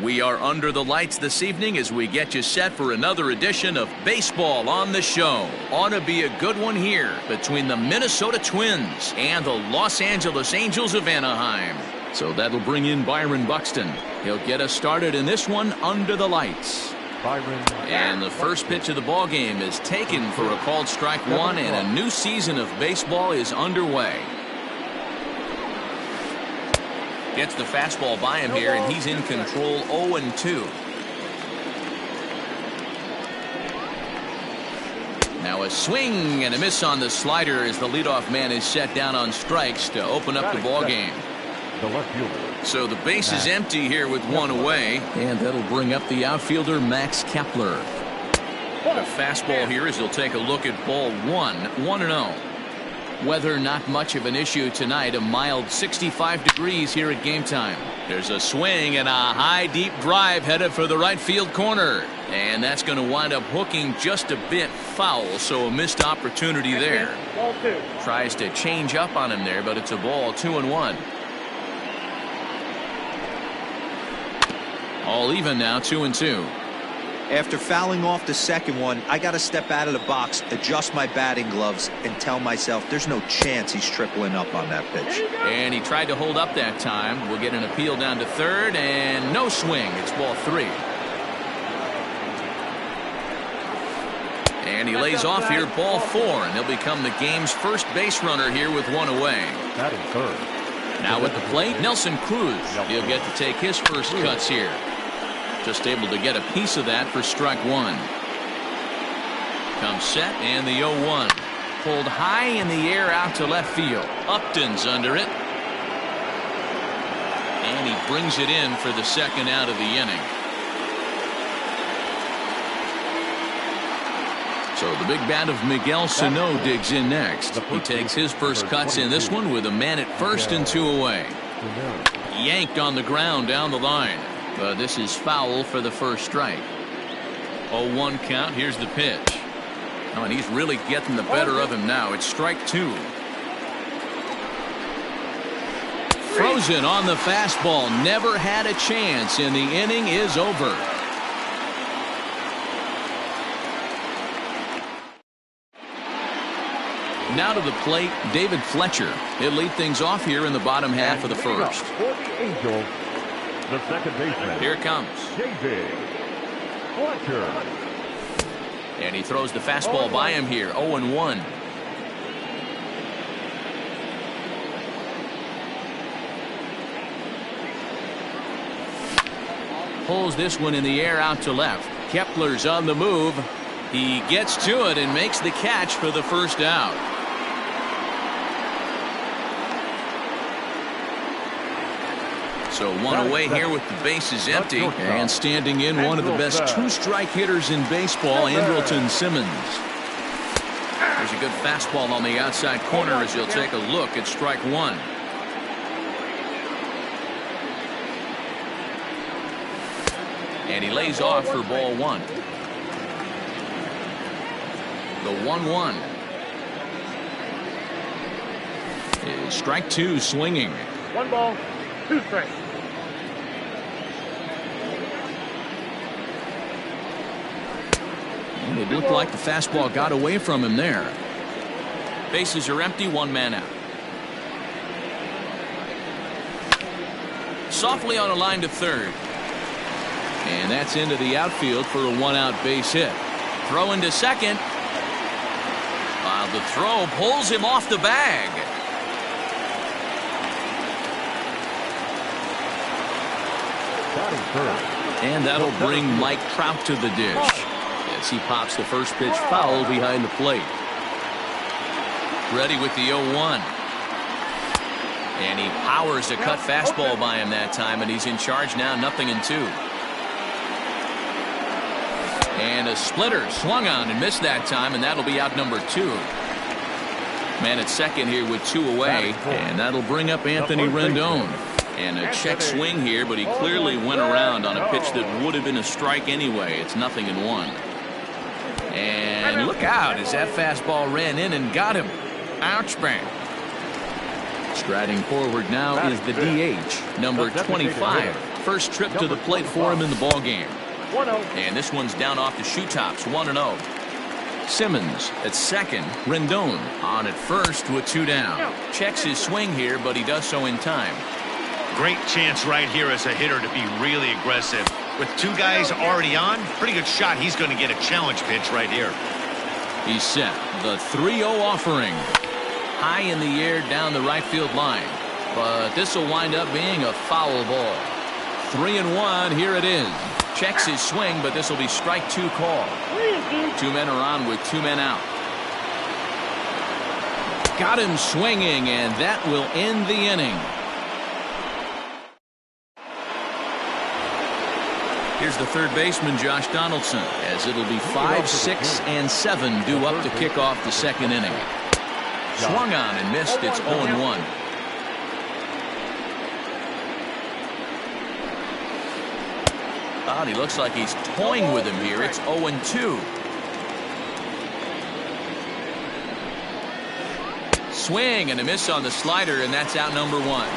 We are under the lights this evening as we get you set for another edition of Baseball on the Show. Ought to be a good one here between the Minnesota Twins and the Los Angeles Angels of Anaheim. So that'll bring in Byron Buxton. He'll get us started in this one under the lights. And the first pitch of the ball game is taken for a called strike one, and a new season of baseball is underway. Gets the fastball by him here, and he's in control. 0-2. Now a swing and a miss on the slider as the leadoff man is set down on strikes to open up the ball game. So the base is empty here with one away, and that'll bring up the outfielder Max Kepler. The fastball here as he'll take a look at ball one. 1-0. Weather not much of an issue tonight. A mild 65 degrees here at game time. There's a swing and a high deep drive headed for the right field corner, and that's going to wind up hooking just a bit foul, so a missed opportunity there. Tries to change up on him there, but it's a ball. 2-1. All even now. 2-2. After fouling off the second one, I got to step out of the box, adjust my batting gloves, and tell myself there's no chance he's tripling up on that pitch. And he tried to hold up that time. We'll get an appeal down to third, and no swing. It's ball 3. And he lays off here, ball 4, and he'll become the game's first base runner here with one away. Now at the plate, Nelson Cruz. He'll get to take his first cuts here. Just able to get a piece of that for strike one. Comes set, and the 0-1. Pulled high in the air out to left field. Upton's under it. And he brings it in for the second out of the inning. So the big bat of Miguel Sano digs in next. He takes his first cuts in this one with a man at first and 2 away. Yanked on the ground down the line. But this is foul for the first strike. 0-1 count. Here's the pitch. Oh, and he's really getting the better of him now. It's strike 2. Frozen on the fastball. Never had a chance, and the inning is over. Now to the plate, David Fletcher. He'll lead things off here in the bottom half of the first. The second baseman. Here it comes. David Fletcher. And he throws the fastball by him here. 0-1. Pulls this one in the air out to left. Kepler's on the move. He gets to it and makes the catch for the first out. So one away here with the bases empty, and standing in one of the best two-strike hitters in baseball, Andrelton Simmons. There's a good fastball on the outside corner as he'll take a look at strike one. And he lays off for ball 1. The 1-1 is strike 2, swinging. 1 ball, 2 strikes. And it looked like the fastball got away from him there. Bases are empty, 1 man out. Softly on a line to third. And that's into the outfield for a 1-out base hit. Throw into second. While the throw pulls him off the bag. And that'll bring Mike Trout to the dish as he pops the first pitch foul behind the plate. Ready with the 0-1. And he powers a cut fastball by him that time, and he's in charge now, 0-2. And a splitter swung on and missed that time, and that'll be out number 2. Man at second here with 2 away, and that'll bring up Anthony Rendon. And a check swing here, but he clearly went around on a pitch that would have been a strike anyway. It's 0-1. And look out as that fastball ran in and got him. Ouch, bang. Striding forward now is the DH, number 25, First trip to the plate for him in the ball game. 1-0. And this one's down off the shoe tops, 1-0. Simmons at second. Rendon on at first with 2 down. Checks his swing here, but he does so in time. Great chance right here as a hitter to be really aggressive. With 2 guys already on, pretty good shot. He's going to get a challenge pitch right here. He's set. The 3-0 offering. High in the air down the right field line. But this will wind up being a foul ball. 3-1. Here it is. Checks his swing, but this will be strike 2 call. 2 men are on with 2 men out. Got him swinging, and that will end the inning. Here's the third baseman, Josh Donaldson, as it'll be 5, 6, and 7 due up to kick off the second inning. Swung on and missed. It's 0-1. He looks like he's toying with him here. It's 0-2. Swing and a miss on the slider, and that's out number 1.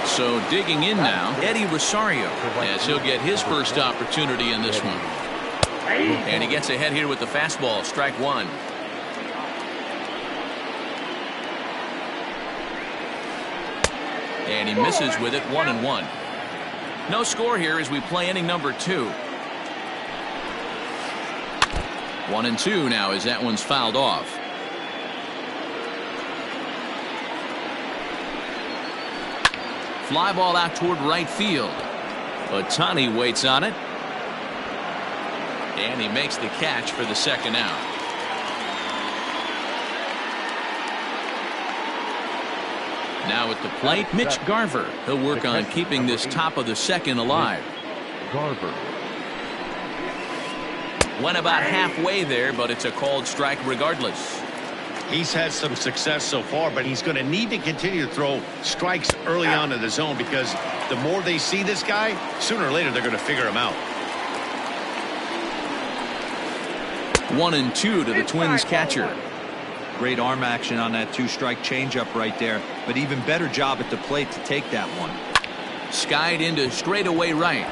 So digging in now, Eddie Rosario, as he'll get his first opportunity in this one. And he gets ahead here with the fastball, strike 1. And he misses with it, 1-1. No score here as we play inning number 2. 1-2 now as that one's fouled off. Fly ball out toward right field. Ohtani waits on it. And he makes the catch for the second out. Now at the plate, Mitch Garver. He'll work on keeping this top of the second alive. Garver. Went about halfway there, but it's a called strike regardless. He's had some success so far, but he's going to need to continue to throw strikes early on in the zone because the more they see this guy, sooner or later they're going to figure him out. 1-2 to the Twins catcher. Great arm action on that 2-strike changeup right there, but even better job at the plate to take that one. Skied into straightaway right.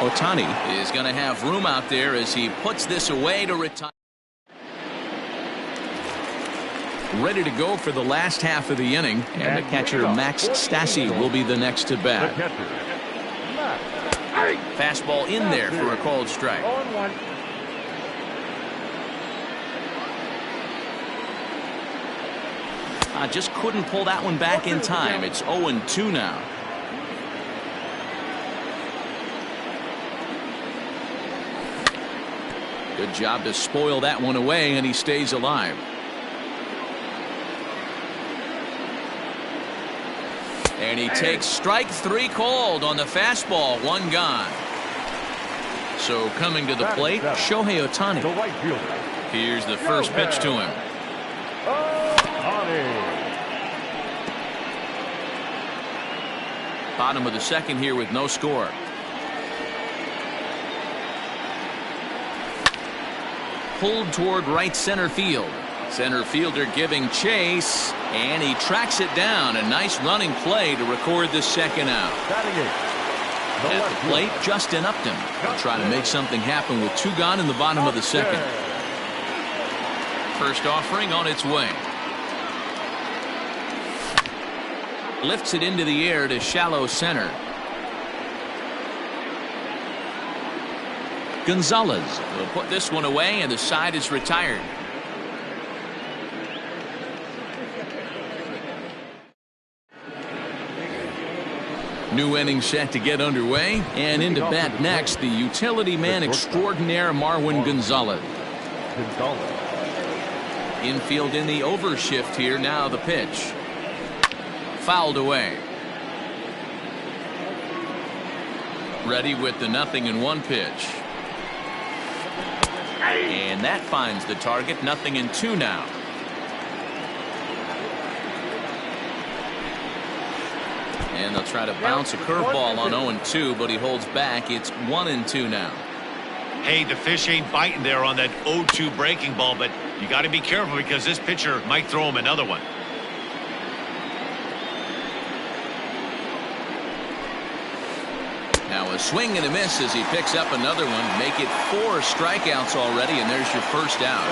Ohtani is going to have room out there as he puts this away to retire. Ready to go for the last half of the inning, and the catcher Max Stassi will be the next to bat. Fastball in there for a called strike. 0-1. Just couldn't pull that one back in time. It's 0-2 now. Good job to spoil that one away, and he stays alive. And he takes strike 3 called on the fastball. 1 gone. So coming to the plate, Shohei Ohtani. The right fielder. Here's the first pitch to him. Bottom of the second here with no score. Pulled toward right center field. Center fielder giving chase, and he tracks it down. A nice running play to record the second out. At the plate, Justin Upton will try to make something happen with 2 gone in the bottom of the second. First offering on its way. Lifts it into the air to shallow center. Gonzalez will put this one away, and the side is retired. New inning set to get underway, and into bat next, the utility man extraordinaire Marwin Gonzalez. Infield in the overshift here. Now the pitch. Fouled away. Ready with the 0-1 pitch. And that finds the target. 0-2 now. And they'll try to bounce a curveball on 0-2, but he holds back. It's 1-2 now. Hey, the fish ain't biting there on that 0-2 breaking ball, but you got to be careful because this pitcher might throw him another one. Swing and a miss as he picks up another one. Make it 4 strikeouts already, and there's your first out.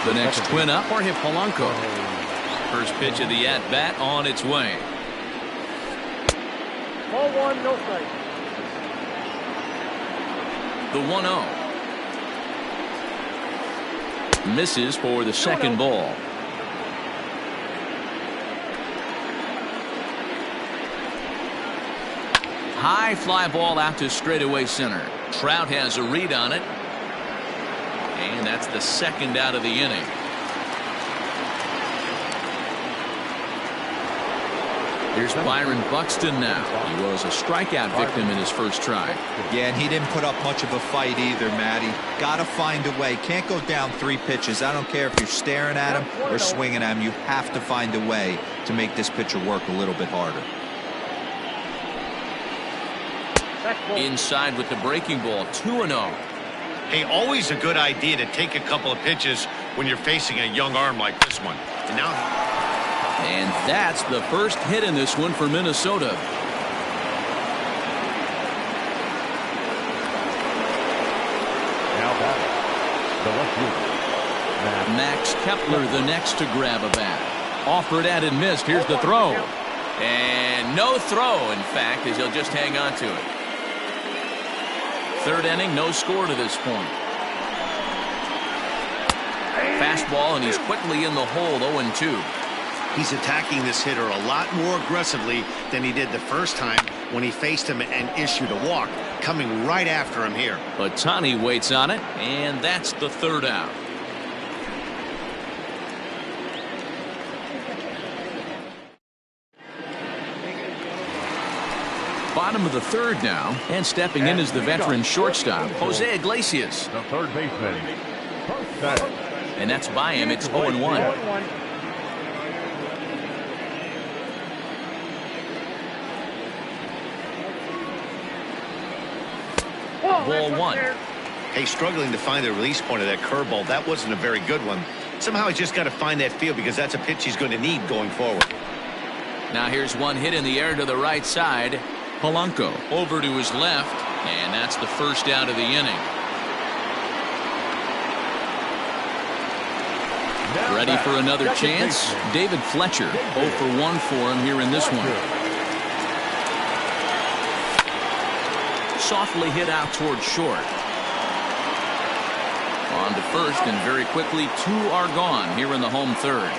The next twin up for Polanco. First pitch of the at-bat on its way. Ball 1, no strike. The 1-0. Misses for the second ball. High fly ball out to straightaway center. Trout has a read on it. And that's the second out of the inning. Here's Byron Buxton now. He was a strikeout victim in his first try. Yeah, and he didn't put up much of a fight either, Matty. Gotta find a way. Can't go down 3 pitches. I don't care if you're staring at him or swinging at him. You have to find a way to make this pitcher work a little bit harder. Inside with the breaking ball, 2-0. Hey, always a good idea to take a couple of pitches when you're facing a young arm like this one. And that's the first hit in this one for Minnesota. Now batting, the left fielder, Max Kepler the next to grab a bat. Offered at and missed. Here's the throw. And no throw, in fact, as he'll just hang on to it. Third inning, no score to this point. Fastball, and he's quickly in the hole, 0-2. He's attacking this hitter a lot more aggressively than he did the first time when he faced him and issued a walk, coming right after him here. Ohtani waits on it, and that's the third out. Bottom of the third now, and stepping in is the veteran shortstop, Jose Iglesias. the third baseman, set. And that's by him. It's 0-1. Ball 1. Hey, struggling to find the release point of that curveball. That wasn't a very good one. Somehow he's just got to find that feel because that's a pitch he's going to need going forward. Now here's one hit in the air to the right side. Polanco over to his left, and that's the first out of the inning. Ready for another chance? David Fletcher, 0 for 1 for him here in this one. Softly hit out toward short. On to first, and very quickly 2 are gone here in the home third.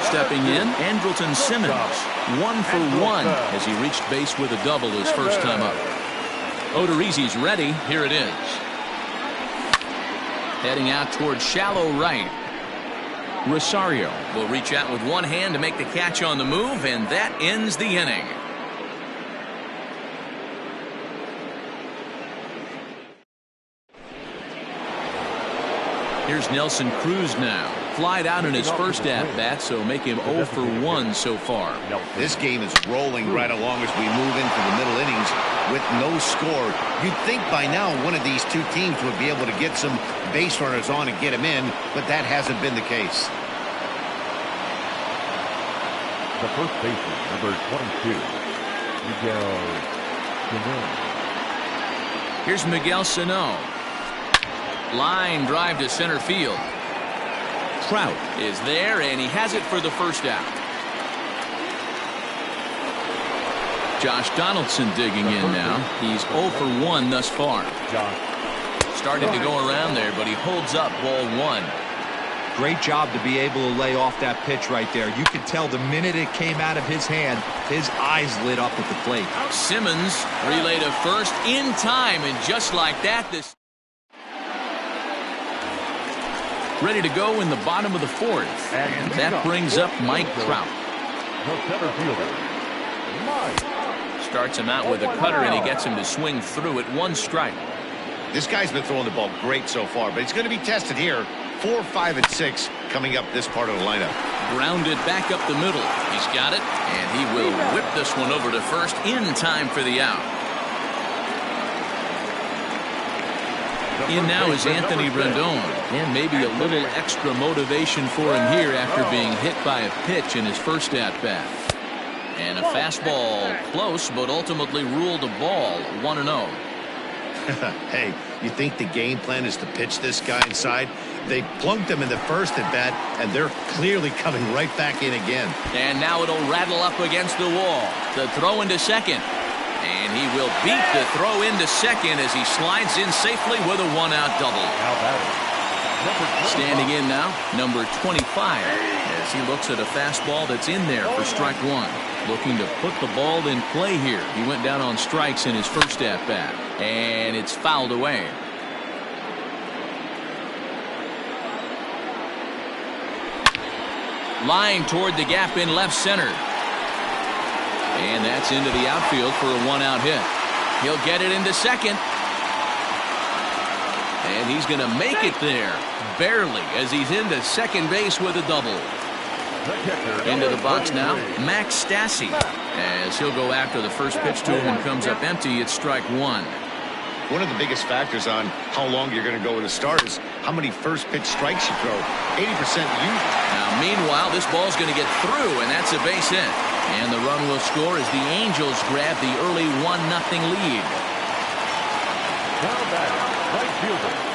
Stepping in, Andrelton Simmons, 1 for 1 as he reached base with a double his first time up. Odorizzi's ready. Here it is. Heading out toward shallow right. Rosario will reach out with one hand to make the catch on the move, and that ends the inning. Here's Nelson Cruz now. Flied out in his first at-bat, so make him 0 for 1 so far. This game is rolling right along as we move into the middle innings with no score. You'd think by now one of these two teams would be able to get some base runners on and get them in, but that hasn't been the case. The first baseman, number 22, Miguel Sano. Here's Miguel Sano. Line drive to center field. Trout is there, and he has it for the first out. Josh Donaldson digging in now. He's 0 for 1 thus far. Started to go around there, but he holds up ball 1. Great job to be able to lay off that pitch right there. You could tell the minute it came out of his hand, his eyes lit up at the plate. Simmons relay to first in time, and just like that, this ready to go in the bottom of the fourth. And that brings up Mike Trout. The center fielder, Mike. Starts him out with a cutter, and he gets him to swing through it. 1 strike. This guy's been throwing the ball great so far, but he's going to be tested here. 4, 5, and 6 coming up this part of the lineup. Grounded back up the middle. He's got it, and he will whip this one over to first in time for the out. In now is Anthony Rendon, and maybe a little extra motivation for him here after being hit by a pitch in his first at-bat. And a fastball close, but ultimately ruled a ball. 1-0. Hey, you think the game plan is to pitch this guy inside? They plunked him in the first at bat, and they're clearly coming right back in again. And now it'll rattle up against the wall. The throw into second. And he will beat the throw into second as he slides in safely with a one-out double. Standing in now, number 25, as he looks at a fastball that's in there for strike one. Looking to put the ball in play here. He went down on strikes in his first at-bat. And it's fouled away. Line toward the gap in left center. And that's into the outfield for a one-out hit. He'll get it into second. And he's going to make it there. Barely, as he's into second base with a double. Into the box now, Max Stassi, as he'll go after the first pitch to him and comes up empty. It's strike one. One of the biggest factors on how long you're going to go with a start is how many first pitch strikes you throw. 80% usually. Now, meanwhile, this ball's going to get through, and that's a base hit. And the run will score as the Angels grab the early 1-0 lead.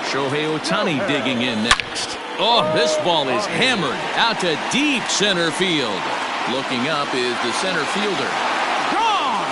Shohei Ohtani digging in next. Oh, this ball is hammered out to deep center field. Looking up is the center fielder. Gone!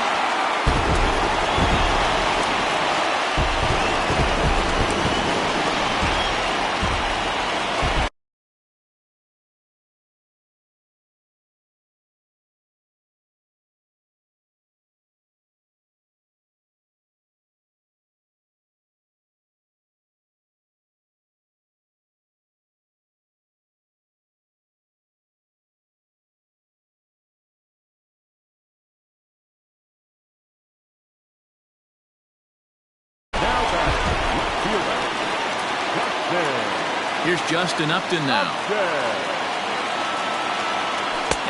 Here's Justin Upton now.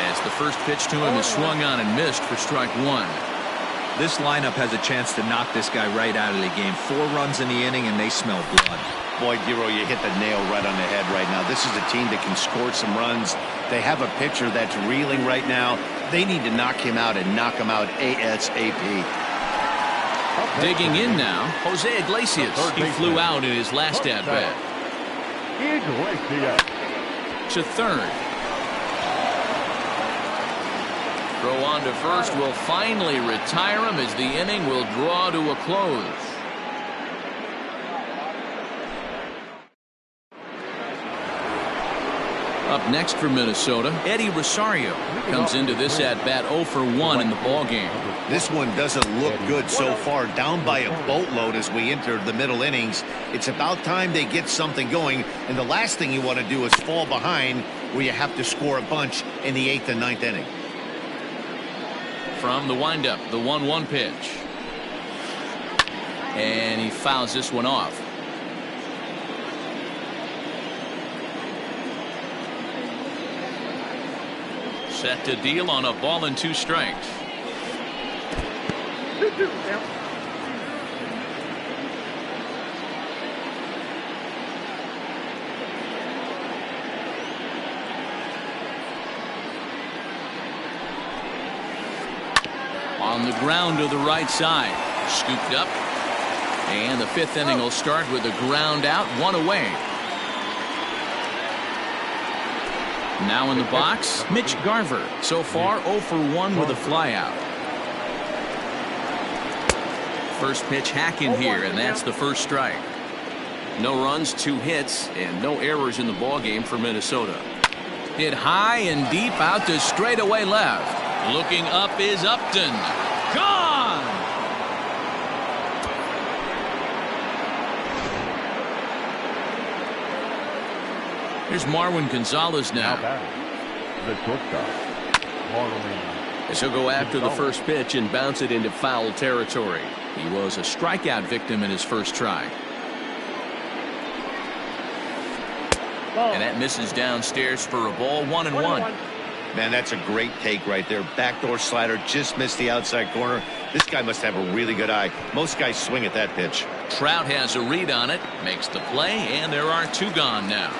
As the first pitch to him is swung on and missed for strike one. This lineup has a chance to knock this guy right out of the game. 4 runs in the inning, and they smell blood. Boy, Giro, you hit the nail right on the head right now. This is a team that can score some runs. They have a pitcher that's reeling right now. They need to knock him out and knock him out ASAP. Digging in now, Jose Iglesias. He flew out in his last at-bat. To third. Throw on to first will finally retire him as the inning will draw to a close. Up next for Minnesota, Eddie Rosario comes into this at-bat 0 for 1 in the ballgame. This one doesn't look good so far. Down by a boatload as we enter the middle innings. It's about time they get something going, and the last thing you want to do is fall behind where you have to score a bunch in the 8th and 9th inning. From the windup, the 1-1 pitch. And he fouls this one off. Set to deal on a ball and 2 strikes. On the ground to the right side. Scooped up. And the 5th inning will start with a ground out, 1 away. Now in the box, Mitch Garver. So far 0 for 1 with a flyout. First pitch hacking here, and that's the first strike. No runs, 2 hits, and no errors in the ballgame for Minnesota. Hit high and deep out to straightaway left. Looking up is Upton. Gone! Here's Marwin Gonzalez now. The shortstop, Marwin. As he'll go after the first pitch and bounce it into foul territory. He was a strikeout victim in his first try. And that misses downstairs for a ball, 1-1. Man, that's a great take right there. Backdoor slider just missed the outside corner. This guy must have a really good eye. Most guys swing at that pitch. Trout has a read on it, makes the play, and there are 2 gone now.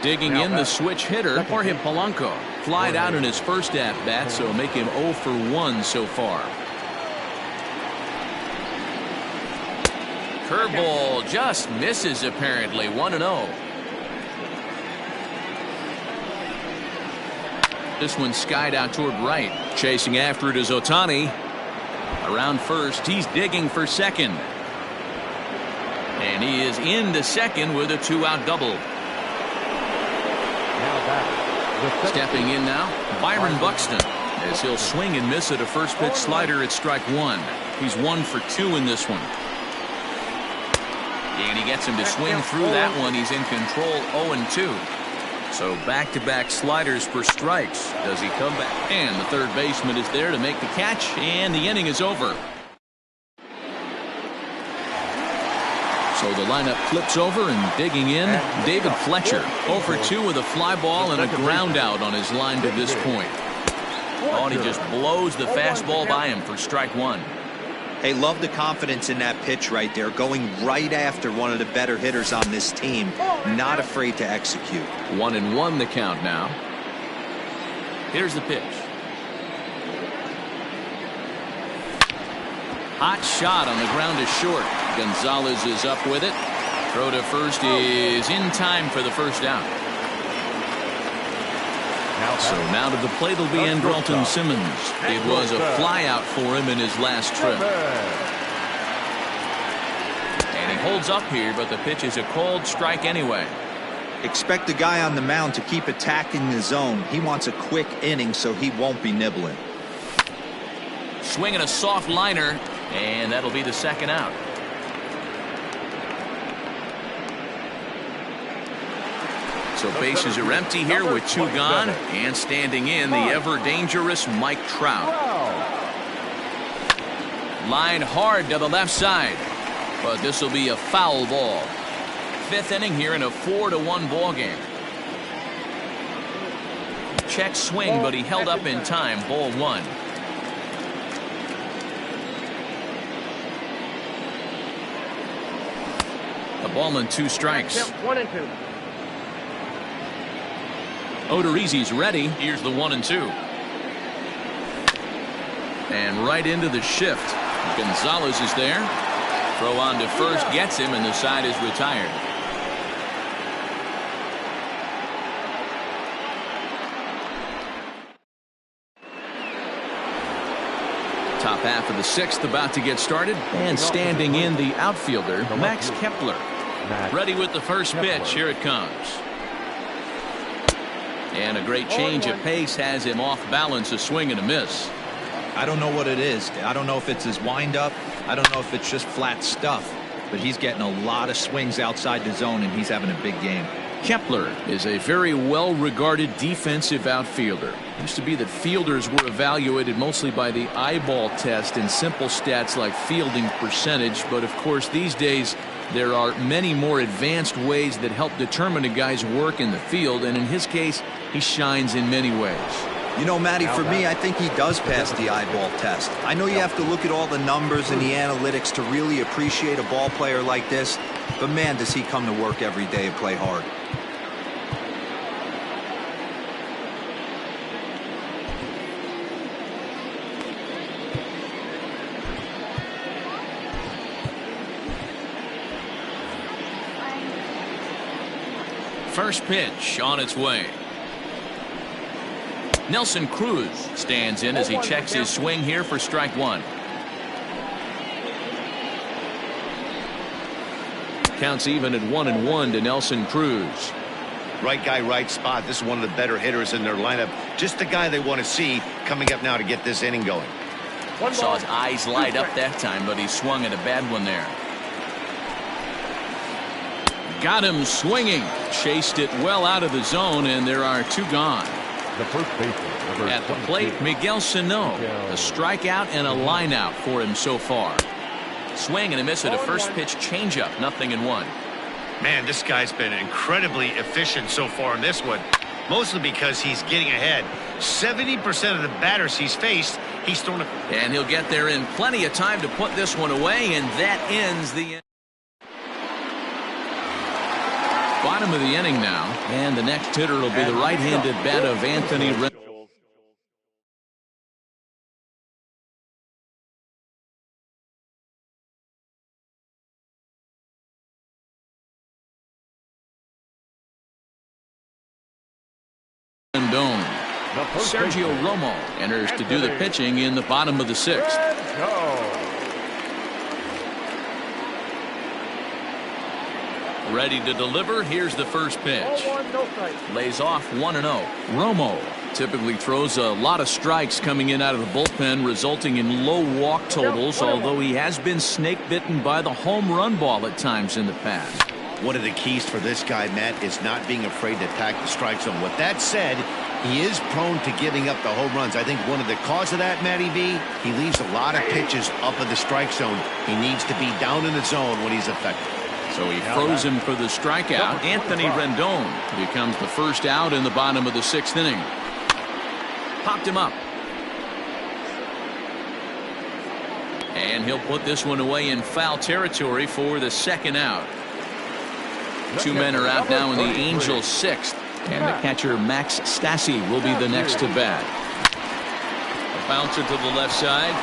Digging in the switch hitter, Jorge Polanco. Flied out in his first at-bat, so make him 0 for 1 so far. Curveball just misses apparently. 1-0. This one skied out toward right. Chasing after it is Ohtani. Around first, he's digging for second. And he is into second with a 2-out double. Stepping in now, Byron Buxton, as he'll swing and miss at a first pitch slider at strike 1. He's 1 for 2 in this one. And he gets him to swing through that one. He's in control, 0-2. So back-to-back sliders for strikes. Does he come back? And the third baseman is there to make the catch, and the inning is over. So the lineup flips over, and digging in, David Fletcher. 0 for 2 with a fly ball and a ground out on his line to this point. Oh, and he just blows the fastball by him for strike 1. Hey, love the confidence in that pitch right there, going right after one of the better hitters on this team. Not afraid to execute. 1-1 the count now. Here's the pitch. Hot shot on the ground is short. Gonzalez is up with it. Throw to first is in time for the first out. So now to the plate will be Andrelton Simmons. It was a flyout for him in his last trip. And he holds up here, but the pitch is a called strike anyway. Expect the guy on the mound to keep attacking the zone. He wants a quick inning, so he won't be nibbling. Swinging a soft liner, and that'll be the second out. So bases are empty here with 2 gone, and standing in the ever-dangerous Mike Trout. Line hard to the left side, but this will be a foul ball. 5th inning here in a 4-1 ball game. Check swing, but he held up in time. Ball 1. A ball and 2 strikes. 1-2. Odorizzi's ready. Here's the 1-2. And right into the shift. Gonzalez is there. Throw on to first gets him, and the side is retired. Top half of the 6th about to get started, and standing in the outfielder, Max Kepler. Ready with the first pitch. Here it comes. And a great change of pace has him off balance, a swing and a miss. I don't know what it is. I don't know if it's his windup. I don't know if it's just flat stuff. But he's getting a lot of swings outside the zone, and he's having a big game. Kepler is a very well-regarded defensive outfielder. It used to be that fielders were evaluated mostly by the eyeball test and simple stats like fielding percentage. But, of course, these days there are many more advanced ways that help determine a guy's work in the field, and in his case, he shines in many ways. You know, Matty, for me, I think he does pass the eyeball test. I know you have to look at all the numbers and the analytics to really appreciate a ball player like this, but man, does he come to work every day and play hard. First pitch on its way. Nelson Cruz stands in as he checks his swing here for strike 1. Counts even at 1-1 to Nelson Cruz. Right guy, right spot. This is one of the better hitters in their lineup. Just the guy they want to see coming up now to get this inning going. Saw his eyes light up that time, but he swung at a bad one there. Got him swinging. Chased it well out of the zone, and there are 2 gone. The first baseman, at the plate, Miguel Sano. A strikeout and a line out for him so far. Swing and a miss at a first pitch changeup. 0-1. Man, this guy's been incredibly efficient so far in this one. Mostly because he's getting ahead. 70% of the batters he's faced, he's thrown a... And he'll get there in plenty of time to put this one away, and that ends the... Bottom of the inning now, and the next hitter will be the right-handed bat of Anthony Rendon. Sergio Romo enters to do the pitching in the bottom of the 6th. Ready to deliver. Here's the first pitch. Lays off 1-0. Romo typically throws a lot of strikes coming in out of the bullpen, resulting in low walk totals, although he has been snake bitten by the home run ball at times in the past. One of the keys for this guy, Matt, is not being afraid to attack the strike zone. With that said, he is prone to giving up the home runs. I think one of the cause of that, Matty B, he leaves a lot of pitches up in the strike zone. He needs to be down in the zone when he's effective. So he froze him for the strikeout. Anthony Rendon becomes the first out in the bottom of the 6th inning. Popped him up. And he'll put this one away in foul territory for the 2nd out. 2 men are out now in the Angels' 6th. And the catcher, Max Stassi, will be the next to bat. A bouncer to the left side.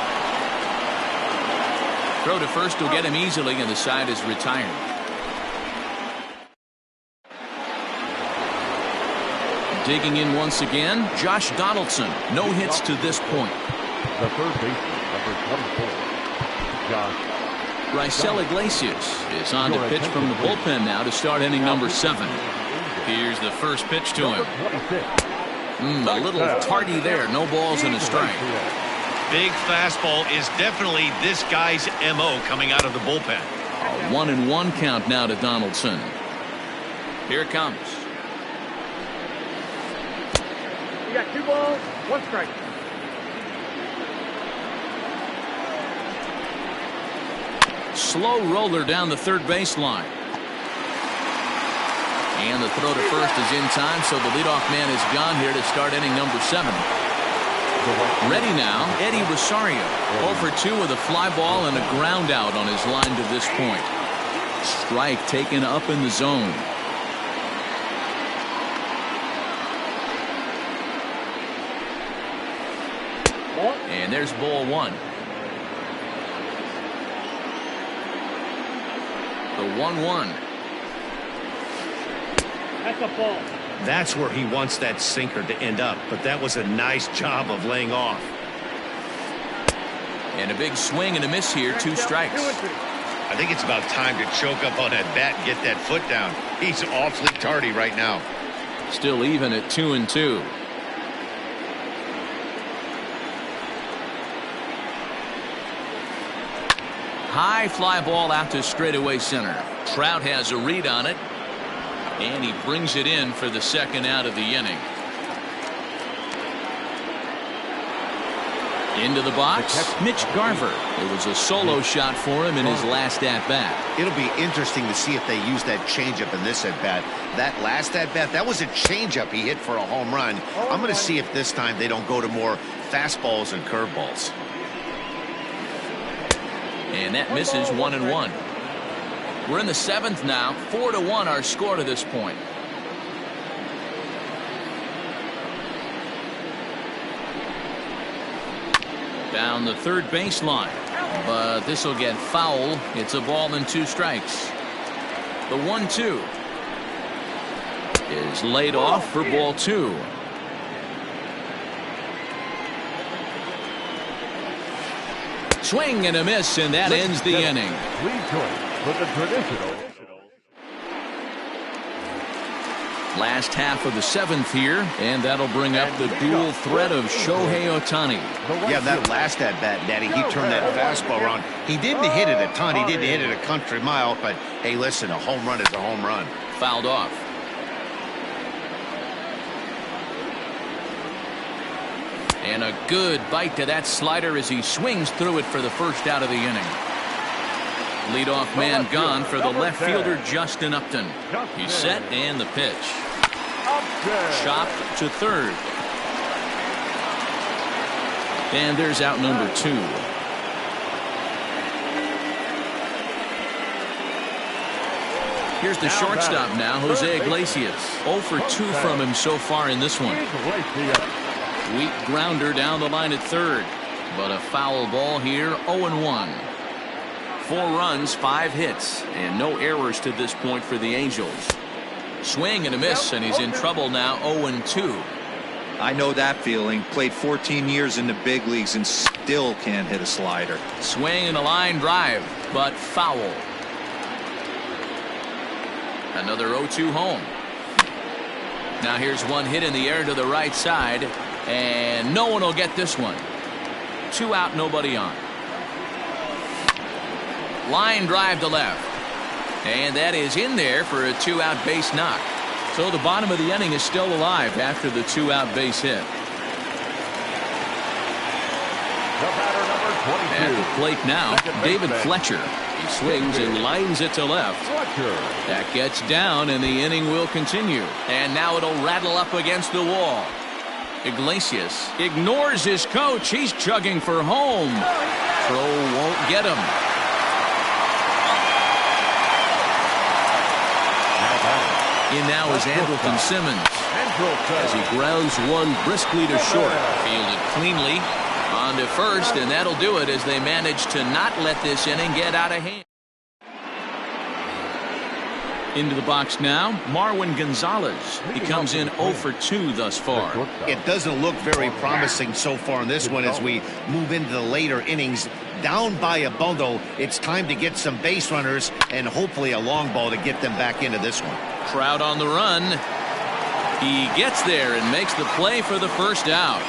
Throw to first will get him easily, and the side is retired. Digging in once again, Josh Donaldson. No hits to this point. The third baseman, number 24, Josh. Raisel Iglesias is on to pitch from the bullpen now to start inning number 7. Here's the first pitch to him. A little tardy there. No balls and a strike. Big fastball is definitely this guy's MO coming out of the bullpen. A 1-1 count now to Donaldson. Here it comes. You got 2 balls, 1 strike. Slow roller down the third baseline. And the throw to first is in time, so the leadoff man is gone here to start inning number 7. Ready now, Eddie Rosario. 0 for 2 with a fly ball and a ground out on his line to this point. Strike taken up in the zone. And there's ball 1. The 1-1. That's a ball. That's where he wants that sinker to end up, but that was a nice job of laying off. And a big swing and a miss here. 2 strikes. I think it's about time to choke up on that bat and get that foot down. He's awfully tardy right now. Still even at 2-2. High fly ball out to straightaway center. Trout has a read on it. And he brings it in for the 2nd out of the inning. Into the box, Mitch Garver. It was a solo shot for him in his last at-bat. It'll be interesting to see if they use that changeup in this at-bat. That last at-bat, that was a changeup he hit for a home run. I'm going to see if this time they don't go to more fastballs and curveballs. And that misses 1-1. We're in the 7th now. 4-1 our score to this point. Down the third baseline. But this will get foul. It's a ball and 2 strikes. The 1-2 is laid off for ball 2. Swing and a miss, and that ends the inning. With the traditional. Last half of the 7th here, and that'll bring up the dual threat of Shohei Ohtani. Yeah, that last at-bat, Daddy, he turned that fastball around. He didn't hit it a ton. He didn't hit it a country mile, but hey, listen, a home run is a home run. Fouled off. And a good bite to that slider as he swings through it for the first out of the inning. Leadoff man gone for the left fielder, Justin Upton. He's set, and the pitch. Chopped to third. And there's out number 2. Here's the shortstop now, Jose Iglesias. 0 for 2 from him so far in this one. Weak grounder down the line at third. But a foul ball here, 0-1. 4 runs, 5 hits, and no errors to this point for the Angels. Swing and a miss, and he's in trouble now, 0-2. I know that feeling. Played 14 years in the big leagues and still can't hit a slider. Swing and a line drive, but foul. Another 0-2 home. Now here's one hit in the air to the right side, and no one will get this one. 2 out, nobody on. Line drive to left, and that is in there for a 2-out base knock. So the bottom of the inning is still alive after the 2-out base hit. At the plate now, David Fletcher. He swings and lines it to left. That gets down, and the inning will continue. And now it'll rattle up against the wall. Iglesias ignores his coach. He's chugging for home. Throw won't get him. In now is Andrelton Simmons as he grounds one briskly to short. Fielded cleanly on to first, and that'll do it as they manage to not let this inning get out of hand. Into the box now, Marwin Gonzalez. He comes in 0 for 2 thus far. It doesn't look very promising so far in this one as we move into the later innings. Down by a bundle, it's time to get some base runners and hopefully a long ball to get them back into this one. Trout on the run. He gets there and makes the play for the first out.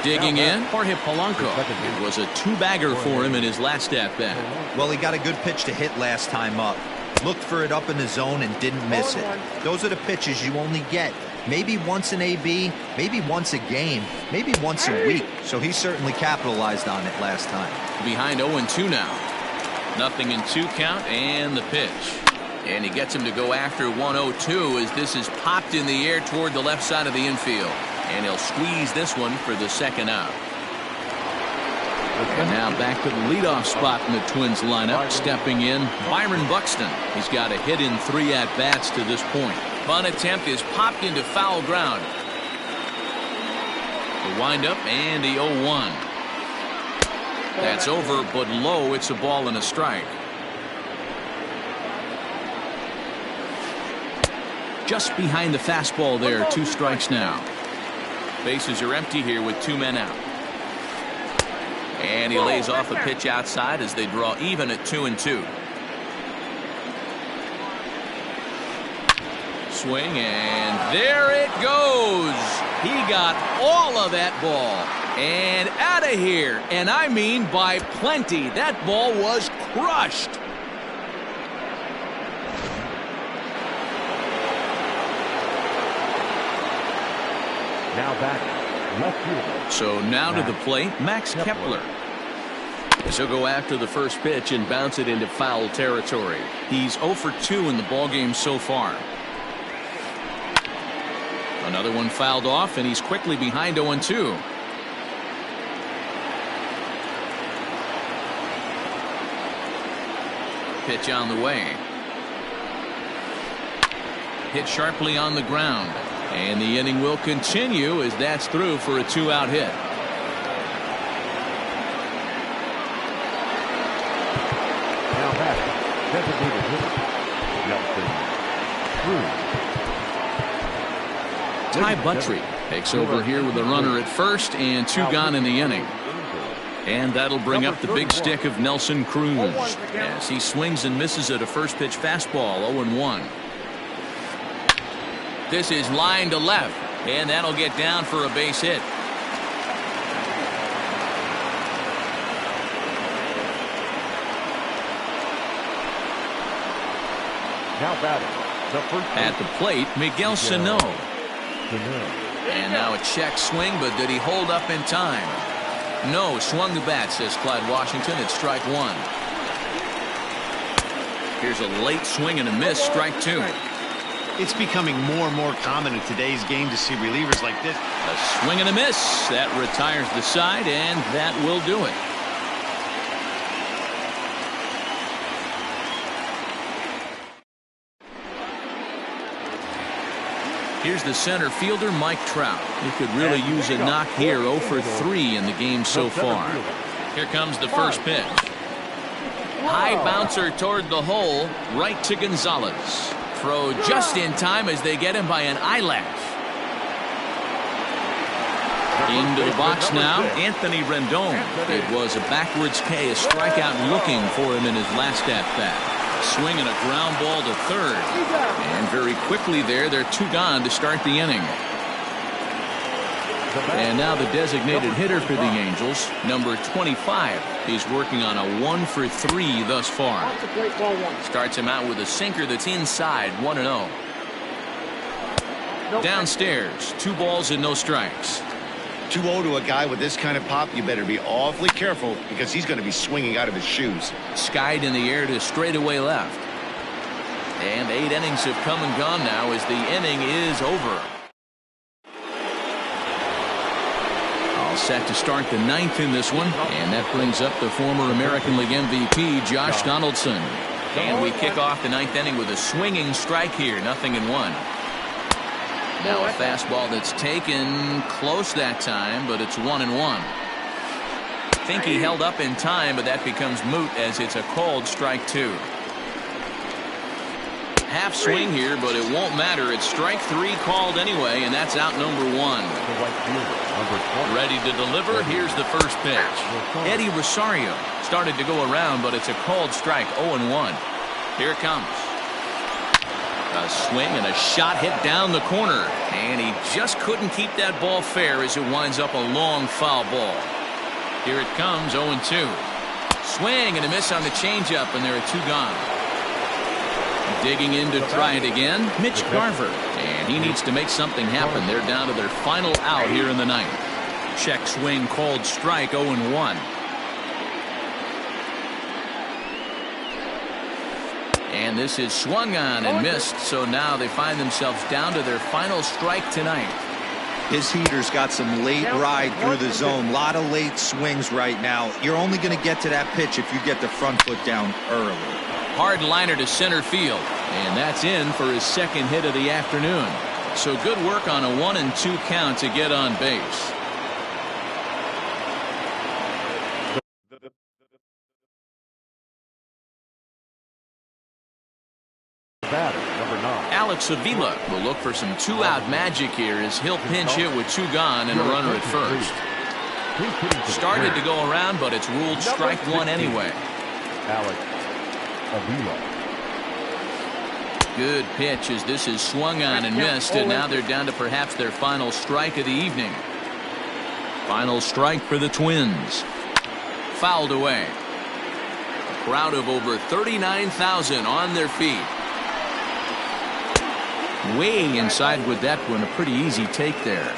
Digging in, Jorge Polanco. It was a 2-bagger for him in his last at-bat. Well, he got a good pitch to hit last time up. Looked for it up in the zone and didn't miss it. Those are the pitches you only get. Maybe once an AB, maybe once a game, maybe once a week. So he certainly capitalized on it last time. Behind 0-2 now. 0-2 count and the pitch. And he gets him to go after 1-0-2 as this is popped in the air toward the left side of the infield. And he'll squeeze this one for the second out. And now back to the leadoff spot in the Twins lineup. Stepping in, Byron Buxton. He's got a hit in 3 at-bats to this point. Bunt attempt is popped into foul ground. The windup and the 0-1. That's over, but low. It's a ball and a strike. Just behind the fastball there. 2 strikes now. Bases are empty here with 2 men out. And he lays off a pitch outside as they draw even at 2-2. Swing, and there it goes. He got all of that ball and out of here, and I mean by plenty. That ball was crushed. Now back, left fielder. So now to the plate, Max Kepler. He'll go after the first pitch and bounce it into foul territory. He's 0 for 2 in the ballgame so far. Another one fouled off, and he's quickly behind 0-2. Pitch on the way. Hit sharply on the ground. And the inning will continue as that's through for a 2-out hit. Now back, designated hitter, Ty Buttrey takes over here with a runner at first and 2 gone in the inning. And that'll bring up the big stick of Nelson Cruz as he swings and misses at a first pitch fastball. 0-1. This is line to left, and that'll get down for a base hit. now batting, the first At the plate, Miguel Sano. And now a check swing, but did he hold up in time? No, swung the bat, says Clyde Washington. It's strike 1. Here's a late swing and a miss, strike 2. It's becoming more and more common in today's game to see relievers like this. A swing and a miss. That retires the side, and that will do it. Here's the center fielder, Mike Trout. He could really use a knock here. 0 for 3 in the game so far. Here comes the first pitch. High bouncer toward the hole, right to Gonzalez. Throw just in time as they get him by an eyelash. Into the box now, Anthony Rendon. It was a backwards K, a strikeout looking for him in his last at-bat. Swinging a ground ball to third. And very quickly there, they're 2 gone to start the inning. And now the designated hitter for the Angels, number 25. He's working on a 1 for 3 thus far. Starts him out with a sinker that's inside, 1-0. Downstairs, 2 balls and no strikes. 2-0 to a guy with this kind of pop, you better be awfully careful because he's going to be swinging out of his shoes. Skied in the air to straightaway left. And 8 innings have come and gone now as the inning is over. All set to start the 9th in this one. And that brings up the former American League MVP, Josh Donaldson. And we kick off the 9th inning with a swinging strike here, 0-1. Now a fastball that's taken close that time, but it's 1-1. Think he held up in time, but that becomes moot as it's a called strike 2. Half swing here, but it won't matter. It's strike 3 called anyway, and that's out number 1. Ready to deliver. Here's the first pitch. Eddie Rosario started to go around, but it's a called strike, 0-1. Here it comes. A swing and a shot hit down the corner, and he just couldn't keep that ball fair as it winds up a long foul ball. Here it comes, 0-2. Swing and a miss on the changeup, and there are 2 gone. Digging in to try it again, Mitch Garver, and he needs to make something happen. They're down to their final out here in the 9th. Check swing called strike, 0-1. And this is swung on and missed, so now they find themselves down to their final strike tonight. His heater's got some late ride through the zone. A lot of late swings right now. You're only going to get to that pitch if you get the front foot down early. Hard liner to center field, and that's in for his 2nd hit of the afternoon. So good work on a 1-2 count to get on base. Alex Avila will look for some 2-out magic here as he'll pinch hit with 2 gone and a runner at first. Started to go around, but it's ruled strike 1 anyway. Alex Avila. Good pitch as this is swung on and missed, and now they're down to perhaps their final strike of the evening. Final strike for the Twins. Fouled away. A crowd of over 39,000 on their feet. Way inside with that one, a pretty easy take there.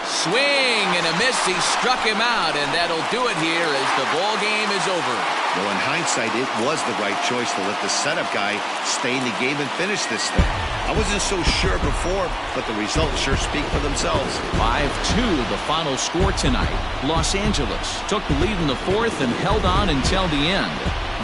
Swing and a miss. He struck him out, and that'll do it here as the ball game is over. Well, in hindsight, it was the right choice to let the setup guy stay in the game and finish this thing. I wasn't so sure before, but the results sure speak for themselves. 5-2 the final score tonight. Los Angeles took the lead in the 4th and held on until the end.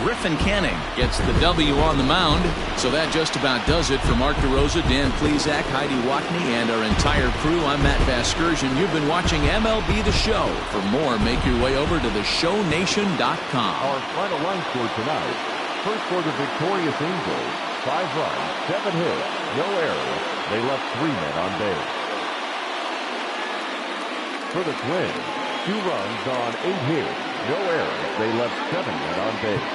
Griffin Canning gets the W on the mound. So that just about does it for Mark DeRosa, Dan Plesac, Heidi Watney, and our entire crew. I'm Matt Vasgersian. You've been watching MLB The Show. For more, make your way over to theshownation.com. Our final line score tonight. First quarter victorious Angels. 5 runs, 7 hits, no errors. They left 3 men on base. For the Twins, 2 runs on 8 hits, no errors. They left 7 men on base.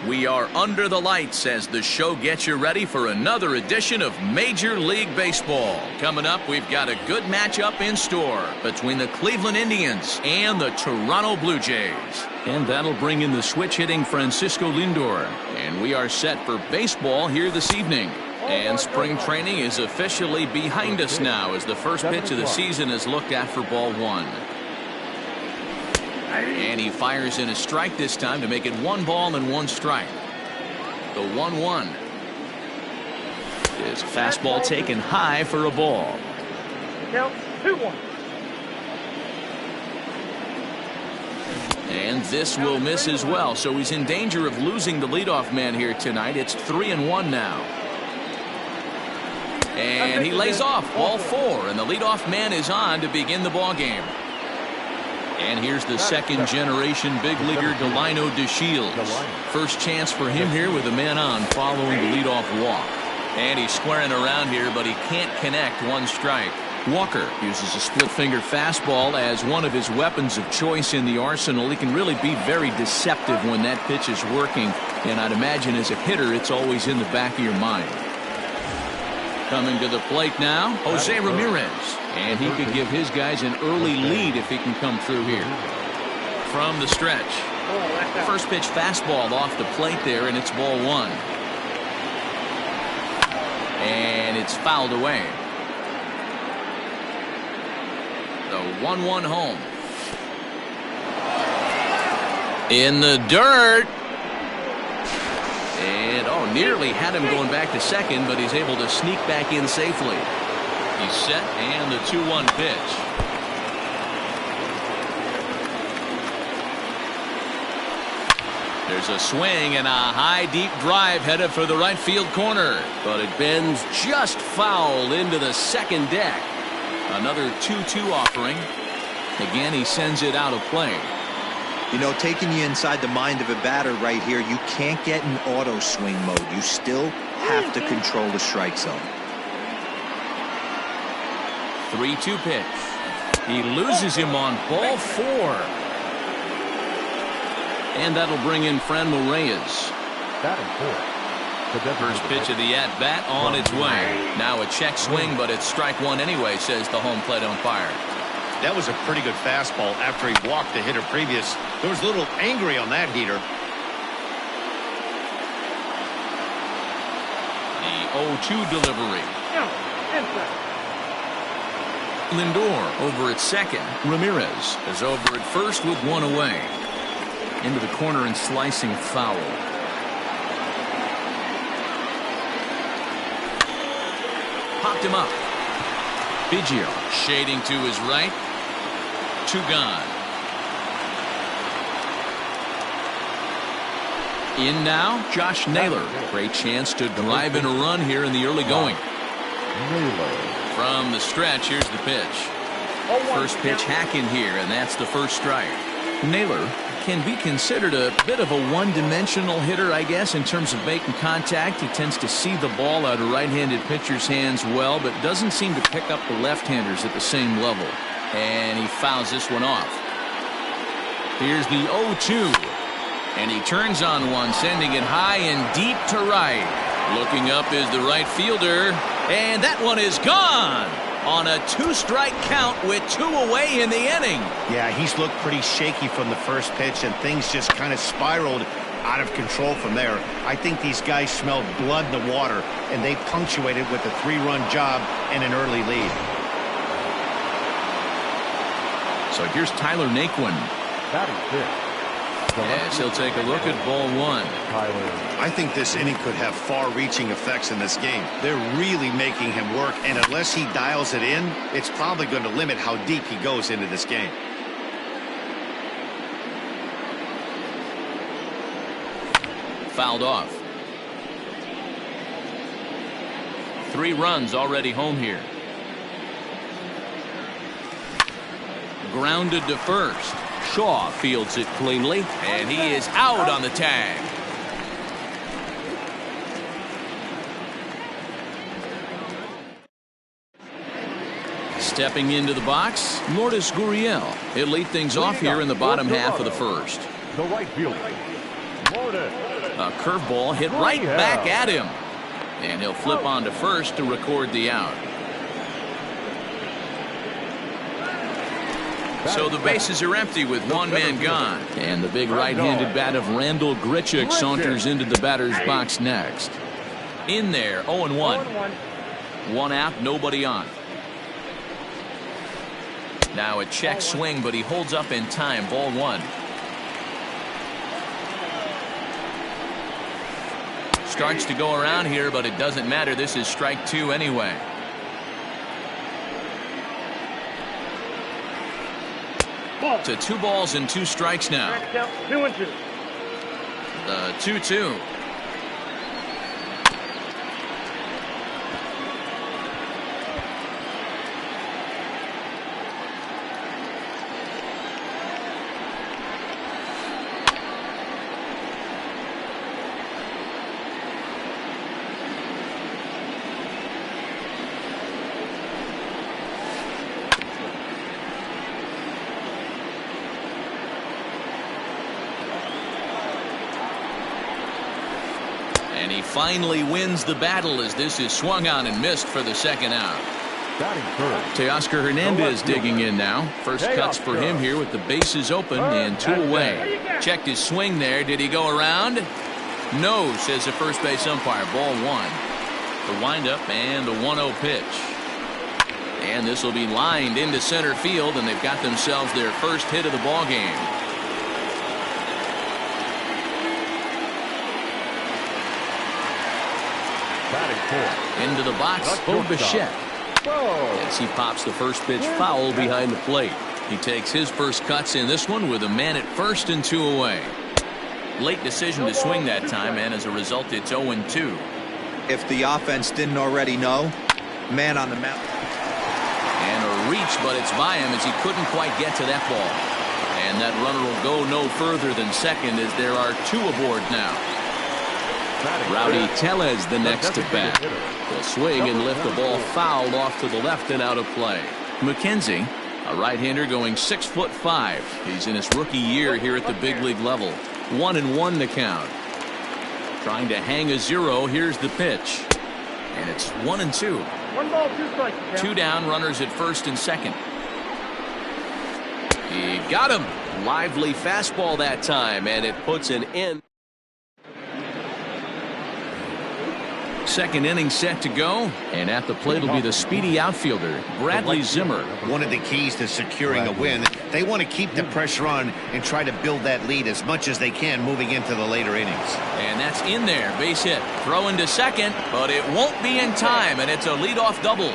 We are under the lights as the show gets you ready for another edition of Major League Baseball. Coming up, we've got a good matchup in store between the Cleveland Indians and the Toronto Blue Jays. And that'll bring in the switch-hitting Francisco Lindor. And we are set for baseball here this evening. And spring training is officially behind us now as the first pitch of the season is looked at for ball one. And he fires in a strike this time to make it 1 ball and 1 strike. The 1-1 is a fastball taken high for a ball. Count 2-1. And this will miss as well, so he's in danger of losing the leadoff man here tonight. It's 3-1 now. And he lays off ball 4, and the leadoff man is on to begin the ball game. And here's the second generation big leaguer Delino DeShields. First chance for him here with a man on following the leadoff walk. And he's squaring around here, but he can't connect. 1 strike. Walker uses a split finger fastball as one of his weapons of choice in the arsenal. He can really be very deceptive when that pitch is working. And I'd imagine as a hitter, it's always in the back of your mind. Coming to the plate now, Jose Ramirez. And he could give his guys an early lead if he can come through here. From the stretch. First pitch fastball off the plate there, and it's ball 1. And it's fouled away. The 1-1 home. In the dirt. And nearly had him going back to second, but he's able to sneak back in safely. He's set, and the 2-1 pitch. There's a swing and a high deep drive headed for the right field corner, but it bends just foul into the second deck. Another 2-2 offering. Again, he sends it out of play. You know, taking you inside the mind of a batter right here, you can't get in auto swing mode. You still have to control the strike zone. 3-2 pitch. He loses him on ball 4. And that'll bring in Franmil Reyes. First pitch of the at-bat on its way. Now a check swing, but it's strike 1 anyway, says the home plate umpire. That was a pretty good fastball after he walked the hitter previous. There was a little angry on that heater. The 0-2 delivery. Lindor over at second. Ramirez is over at first with 1 away. Into the corner and slicing foul. Popped him up. Biggio shading to his right. 2 gone. In now, Josh Naylor. Great chance to drive in a run here in the early going. From the stretch, here's the pitch. First pitch hacking here, and that's the first strike. Naylor can be considered a bit of a one-dimensional hitter, I guess, in terms of making contact. He tends to see the ball out of right-handed pitchers' hands well, but doesn't seem to pick up the left-handers at the same level. And he fouls this one off. Here's the 0-2. And he turns on one, sending it high and deep to right. Looking up is the right fielder. And that one is gone on a 2-strike count with 2 away in the inning. Yeah, he's looked pretty shaky from the first pitch, and things just kind of spiraled out of control from there. I think these guys smelled blood in the water, and they punctuated with a 3-run job and an early lead. So here's Tyler Naquin. Yes, he'll take a look at ball 1. I think this inning could have far-reaching effects in this game. They're really making him work, and unless he dials it in, it's probably going to limit how deep he goes into this game. Fouled off. 3 runs already home here. Grounded to first. Shaw fields it cleanly, and he is out on the tag. Stepping into the box, Lourdes Gurriel. He'll lead things off here in the bottom half of the first. The right fielder, Lourdes. A curveball hit right back at him. And he'll flip on to first to record the out. So the bases are empty with one man gone. And the big right-handed bat of Randall Grichuk saunters into the batter's box next. In there, 0-1. 1 out, nobody on. Now a check swing, but he holds up in time. Ball 1. Starts to go around here, but it doesn't matter. This is strike 2 anyway. To 2 balls and 2 strikes now. 2-2. The 2-2. And he finally wins the battle as this is swung on and missed for the 2nd out. Teoscar Hernandez digging in now. First cuts for him here with the bases open and 2 away. Checked his swing there. Did he go around? No, says the first base umpire. Ball 1. The windup and the 1-0 pitch. And this will be lined into center field, and they've got themselves their first hit of the ball game. Into the box, Bo Bichette. As he pops the first pitch foul behind the plate. He takes his first cuts in this one with a man at first and 2 away. Late decision to swing that time, and as a result, it's 0-2. If the offense didn't already know, man on the mound. And a reach, but it's by him as he couldn't quite get to that ball. And that runner will go no further than second as there are 2 aboard now. Rowdy Tellez the next to bat. He'll swing and lift the ball fouled off to the left and out of play. McKenzie, a right-hander going 6'5". He's in his rookie year here at the big league level. 1-1 to count. Trying to hang a 0. Here's the pitch. And it's 1-2. 1 ball, 2 strikes. 2 down, runners at first and second. He got him. Lively fastball that time, and it puts an end. Second inning set to go, and at the plate will be the speedy outfielder Bradley Zimmer. One of the keys to securing a win, they want to keep the pressure on and try to build that lead as much as they can moving into the later innings. And that's in there, base hit. Throw into second, but it won't be in time, and it's a leadoff double.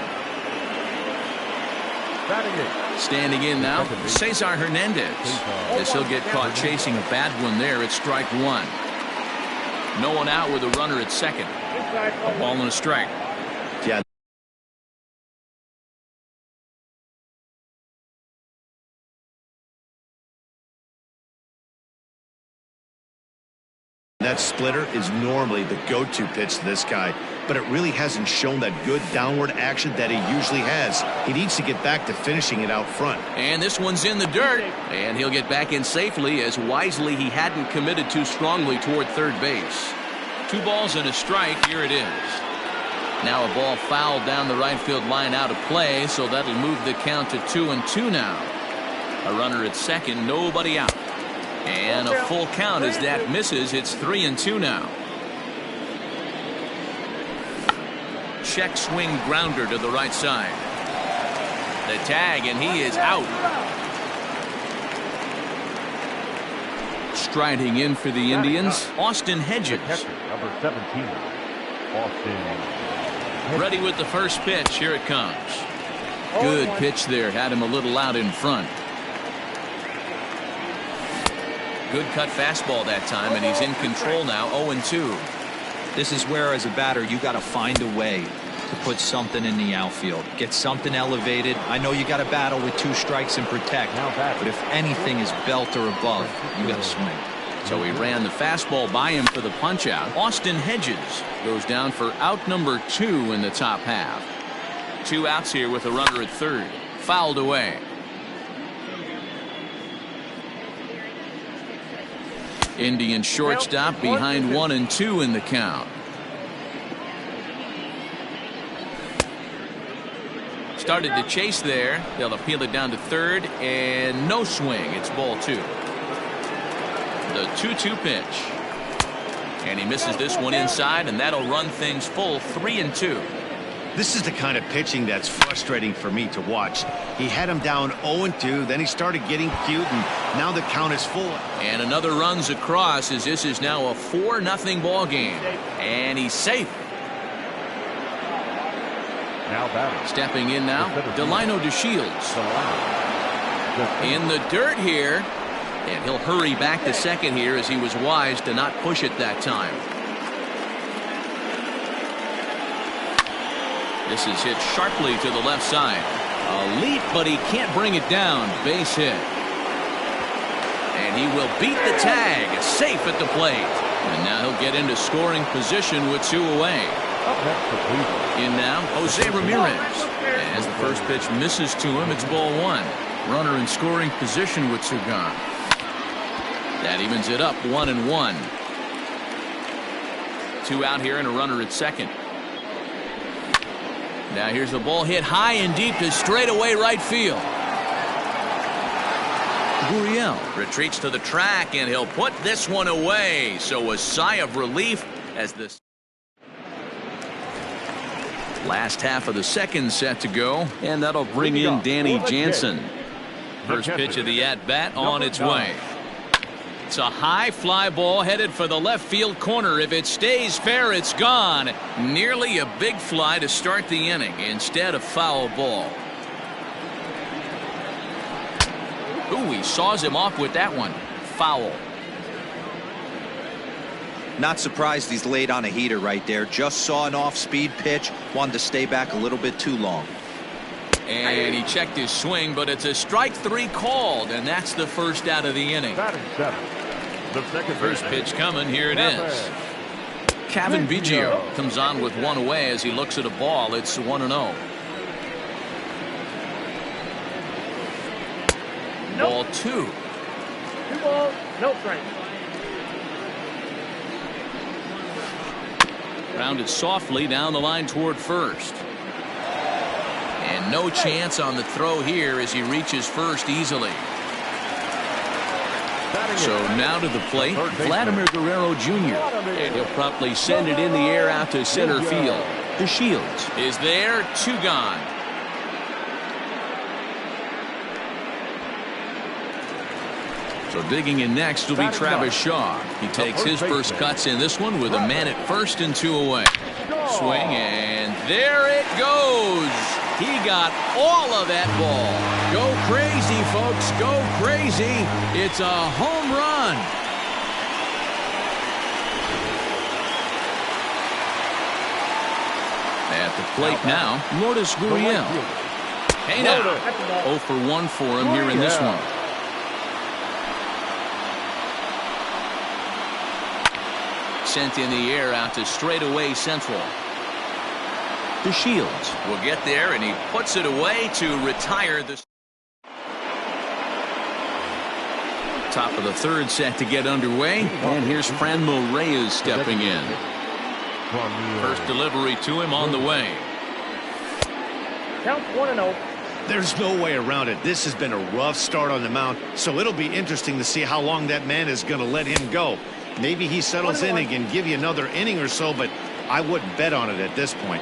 Standing in now, Cesar Hernandez. As he'll get caught chasing a bad one there, it's strike 1. No one out with a runner at second. A ball and a strike. Yeah. That splitter is normally the go-to pitch to this guy, but it really hasn't shown that good downward action that he usually has. He needs to get back to finishing it out front. And this one's in the dirt, and he'll get back in safely as wisely he hadn't committed too strongly toward third base. 2 balls and a strike. Here it is. Now a ball fouled down the right field line out of play, so that'll move the count to 2-2 now. A runner at second, nobody out. And a full count as that misses. It's 3-2 now. Check swing grounder to the right side. The tag, and he is out. Striding in for the Indians, Austin Hedges. Number 17, Austin. Ready with the first pitch. Here it comes. Good pitch there. Had him a little out in front. Good cut fastball that time, and he's in control now. 0-2. This is where, as a batter, you got to find a way to put something in the outfield. Get something elevated. I know you got to battle with 2 strikes and protect, but if anything is belt or above, you got to swing. So he ran the fastball by him for the punch out. Austin Hedges goes down for out number 2 in the top half. 2 outs here with a runner at third. Fouled away. Indian shortstop behind 1-2 in the count. Started to chase there. They'll appeal it down to third, and no swing. It's ball 2. The 2-2 pitch. And he misses this one inside, and that'll run things full 3-2. This is the kind of pitching that's frustrating for me to watch. He had him down 0-2, then he started getting cute, and now the count is full. And another runs across as this is now a 4-0 ball game. And he's safe. Now batting. Stepping in now, Delino DeShields. In the dirt here. And he'll hurry back to second here as he was wise to not push it that time. This is hit sharply to the left side. A leap, but he can't bring it down. Base hit. And he will beat the tag. Safe at the plate. And now he'll get into scoring position with 2 away. In now, Jose Ramirez. As the first pitch misses to him, it's ball 1. Runner in scoring position with 2 gone. That evens it up 1-1. 2 out here and a runner at second. Now here's the ball hit high and deep to straightaway right field. Gurriel retreats to the track, and he'll put this one away. So a sigh of relief as this last half of the second set to go, and that'll bring in Danny Jansen. First pitch of the at-bat on its way. It's a high fly ball headed for the left field corner. If it stays fair, it's gone. Nearly a big fly to start the inning. Instead, a foul ball. Ooh, he saws him off with that one. Foul. Not surprised he's laid on a heater right there. Just saw an off-speed pitch. Wanted to stay back a little bit too long. And he checked his swing, but it's a strike 3 called, and that's the first out of the inning. First pitch coming. Here it is. Kevin Biggio comes on with 1 away as he looks at a ball. It's 1-0. Ball 2. 2 balls, no strikes. Rounded softly down the line toward first. And no chance on the throw here as he reaches first easily. So now to the plate, Vladimir Guerrero Jr. And he'll promptly send it in the air out to center field. DeShields is there, 2 gone. So digging in next will be Travis Shaw. He takes his first cuts in this one with a man at first and 2 away. Swing, and there it goes. He got all of that ball. Go crazy, folks. Go crazy. It's a home run. At the plate now, Lourdes Gurriel. Hey now, 0 for 1 for him here in this one. Sent in the air out to straightaway central. DeShields will get there, and he puts it away to retire the top of the third set to get underway. And here's Franmil Reyes stepping in. First delivery to him on the way. Count 1-0. There's no way around it. This has been a rough start on the mound, so it'll be interesting to see how long that man is going to let him go. Maybe he settles in and can give you another inning or so, but I wouldn't bet on it at this point.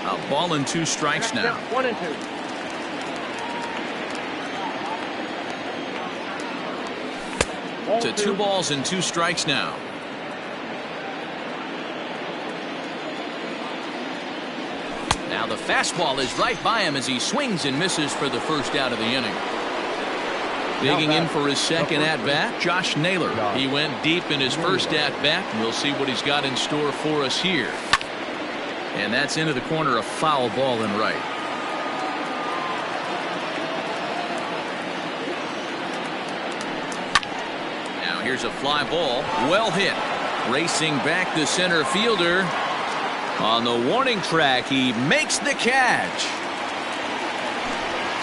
A ball and 2 strikes now. 1-2. To 2 balls and 2 strikes now. Now the fastball is right by him as he swings and misses for the first out of the inning. Digging in for his second at-bat, Josh Naylor. He went deep in his first at-bat. We'll see what he's got in store for us here. And that's into the corner, a foul ball and right. Now here's a fly ball, well hit. Racing back the center fielder. On the warning track, he makes the catch.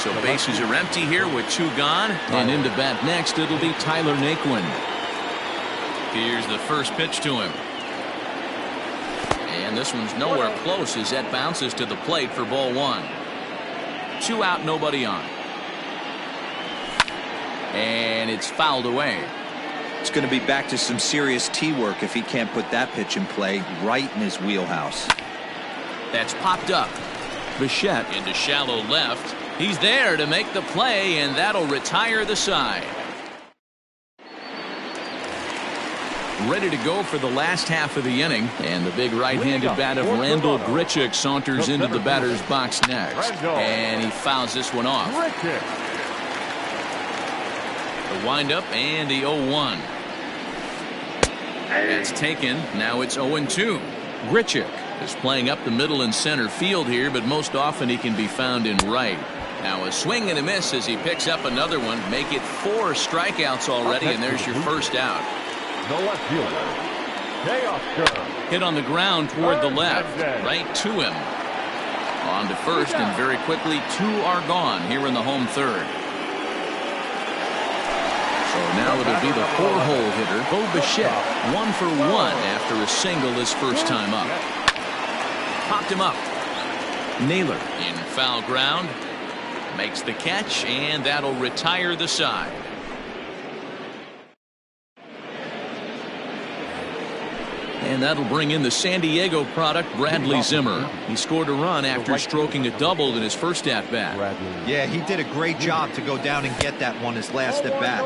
So bases are empty here with 2 gone. And into bat next, it'll be Tyler Naquin. Here's the first pitch to him. And this one's nowhere close as that bounces to the plate for ball 1. 2 out, nobody on. And it's fouled away. It's going to be back to some serious tee work if he can't put that pitch in play right in his wheelhouse. That's popped up. Bichette into shallow left. He's there to make the play, and that'll retire the side. Ready to go for the last half of the inning, and the big right-handed bat of Randall Grichuk saunters into the batter's box next, and he fouls this one off. The windup and the 0-1. That's taken. Now it's 0-2. Grichuk is playing up the middle and center field here, but most often he can be found in right. Now a swing and a miss as he picks up another one. Make it 4 strikeouts already, and there's your first out. The left fielder, hit on the ground toward the left, right to him. On to first, and very quickly 2 are gone here in the home third. So now it'll be the 4-hole hitter, Bo Bichette, 1 for 1 after a single his first time up. Popped him up. Naylor in foul ground, makes the catch, and that'll retire the side. And that'll bring in the San Diego product, Bradley Zimmer. He scored a run after stroking a double in his first at-bat. Yeah, he did a great job to go down and get that one his last at-bat.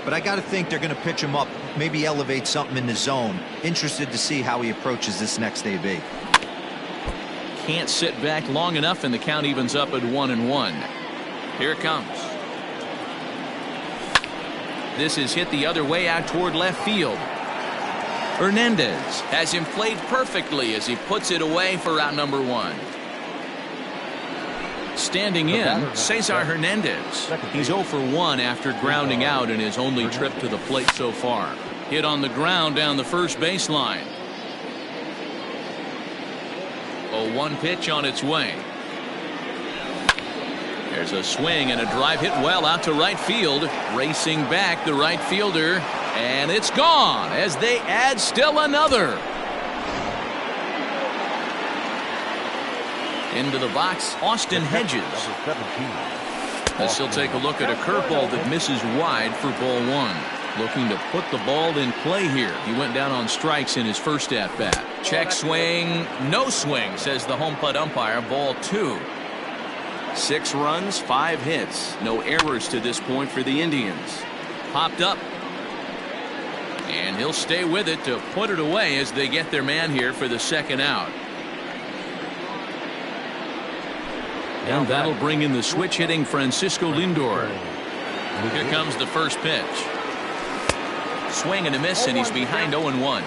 But I got to think they're going to pitch him up, maybe elevate something in the zone. Interested to see how he approaches this next AB. Can't sit back long enough, and the count evens up at 1-1. Here it comes. This is hit the other way out toward left field. Hernandez has him played perfectly as he puts it away for out number 1. Standing in, Cesar Hernandez. He's 0 for 1 after grounding out in his only trip to the plate so far. Hit on the ground down the first baseline. 0-1 pitch on its way. There's a swing and a drive hit well out to right field. Racing back the right fielder. And it's gone as they add still another. Into the box, Austin Hedges. As he'll take a look at a curveball that misses wide for ball 1. Looking to put the ball in play here. He went down on strikes in his first at-bat. Check swing, no swing, says the home plate umpire. Ball 2. 6 runs, 5 hits. No errors to this point for the Indians. Popped up. And he'll stay with it to put it away as they get their man here for the second out. And that'll bring in the switch hitting Francisco Lindor. Here comes the first pitch. Swing and a miss, and he's behind 0-1.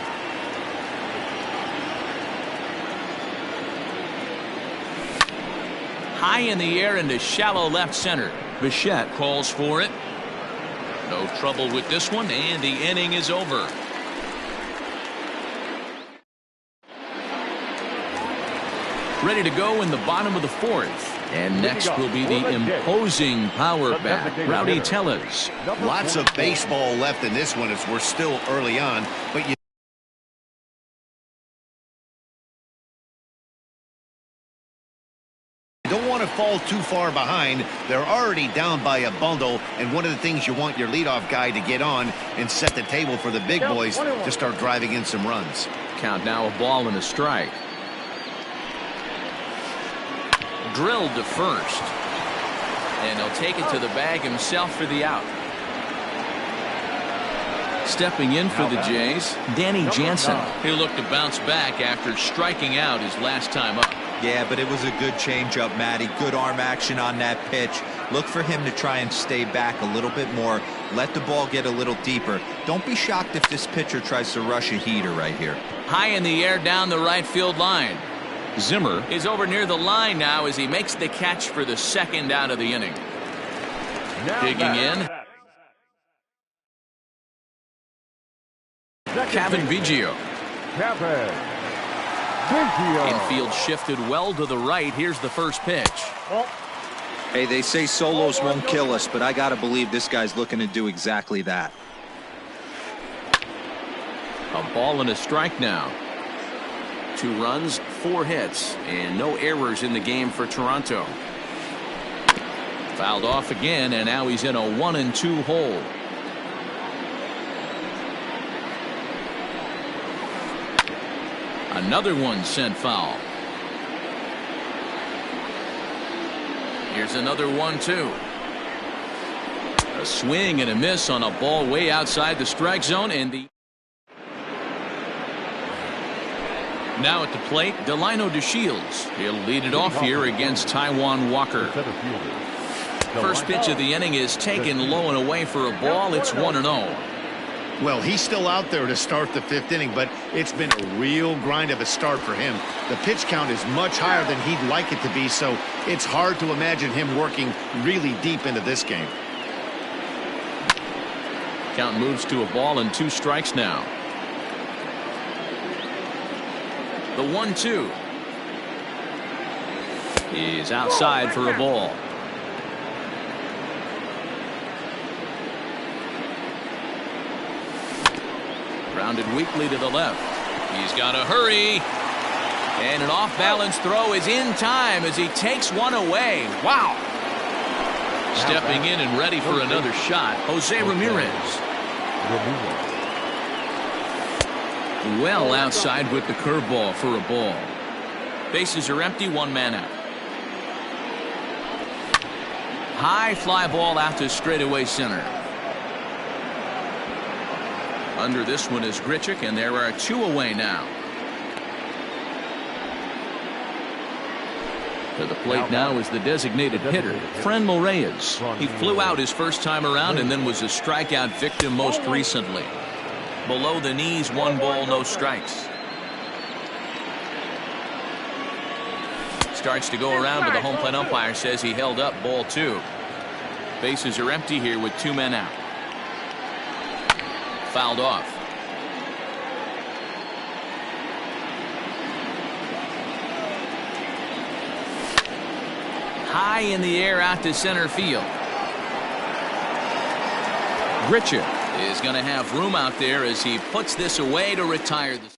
High in the air into shallow left center. Bichette calls for it. No trouble with this one, and the inning is over. Ready to go in the bottom of the 4th. And next will be the imposing power bat, Rowdy Tellez. Lots of baseball left in this one as we're still early on, but you don't want to fall too far behind. They're already down by a bundle, and one of the things you want your leadoff guy to get on and set the table for the big boys to start driving in some runs. Count now a ball and a strike. Drilled to first, and he'll take it to the bag himself for the out. Stepping in for the Jays, Danny Jansen. He'll look to bounce back after striking out his last time up. Yeah, but it was a good changeup, Matty. Good arm action on that pitch. Look for him to try and stay back a little bit more. Let the ball get a little deeper. Don't be shocked if this pitcher tries to rush a heater right here. High in the air down the right field line. Zimmer is over near the line now as he makes the catch for the second out of the inning. Digging in. Kevin Biggio. Infield shifted well to the right. Here's the first pitch. Hey, they say solos won't kill us, but I got to believe this guy's looking to do exactly that. A ball and a strike now. 2 runs, 4 hits, and no errors in the game for Toronto. Fouled off again, and now he's in a 1-2 hole. Another one sent foul. Here's another 1-2. A swing and a miss on a ball way outside the strike zone, and now at the plate, Delino DeShields. He'll lead it off here against Taijuan Walker. First pitch of the inning is taken low and away for a ball. It's 1-0. Well, he's still out there to start the 5th inning, but it's been a real grind of a start for him. The pitch count is much higher than he'd like it to be, so it's hard to imagine him working really deep into this game. Count moves to a ball and 2 strikes now. The 1-2 is outside for a ball. Grounded weakly to the left. He's got to hurry. And an off-balance throw is in time as he takes one away. Wow. Stepping in and ready for another shot, Jose Ramirez. Well outside with the curveball for a ball. Bases are empty, 1 man out. High fly ball out to straightaway center. Under this one is Grichuk, and there are 2 away now. To the plate now is the designated hitter, Franmil Reyes. He flew out his first time around and then was a strikeout victim most recently. Below the knees, 1 ball, no strikes. Starts to go around, but the home plate umpire says he held up, ball 2. Bases are empty here with 2 men out. Fouled off. High in the air out to center field. Grichuk is going to have room out there as he puts this away to retire the.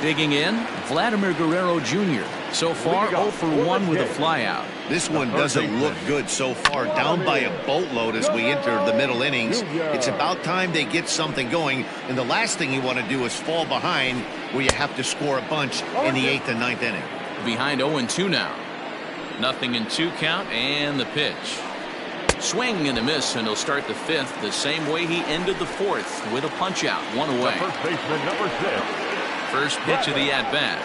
Digging in, Vladimir Guerrero Jr. So far 0 for 1 with a flyout. This one doesn't look good so far. Down by a boatload as we enter the middle innings. It's about time they get something going. And the last thing you want to do is fall behind where you have to score a bunch in the 8th and 9th inning. Behind 0-2 now. 0-2 count and the pitch. Swing and a miss, and he'll start the 5th the same way he ended the 4th with a punch out, 1 away. First baseman number 6. First pitch of the at-bat.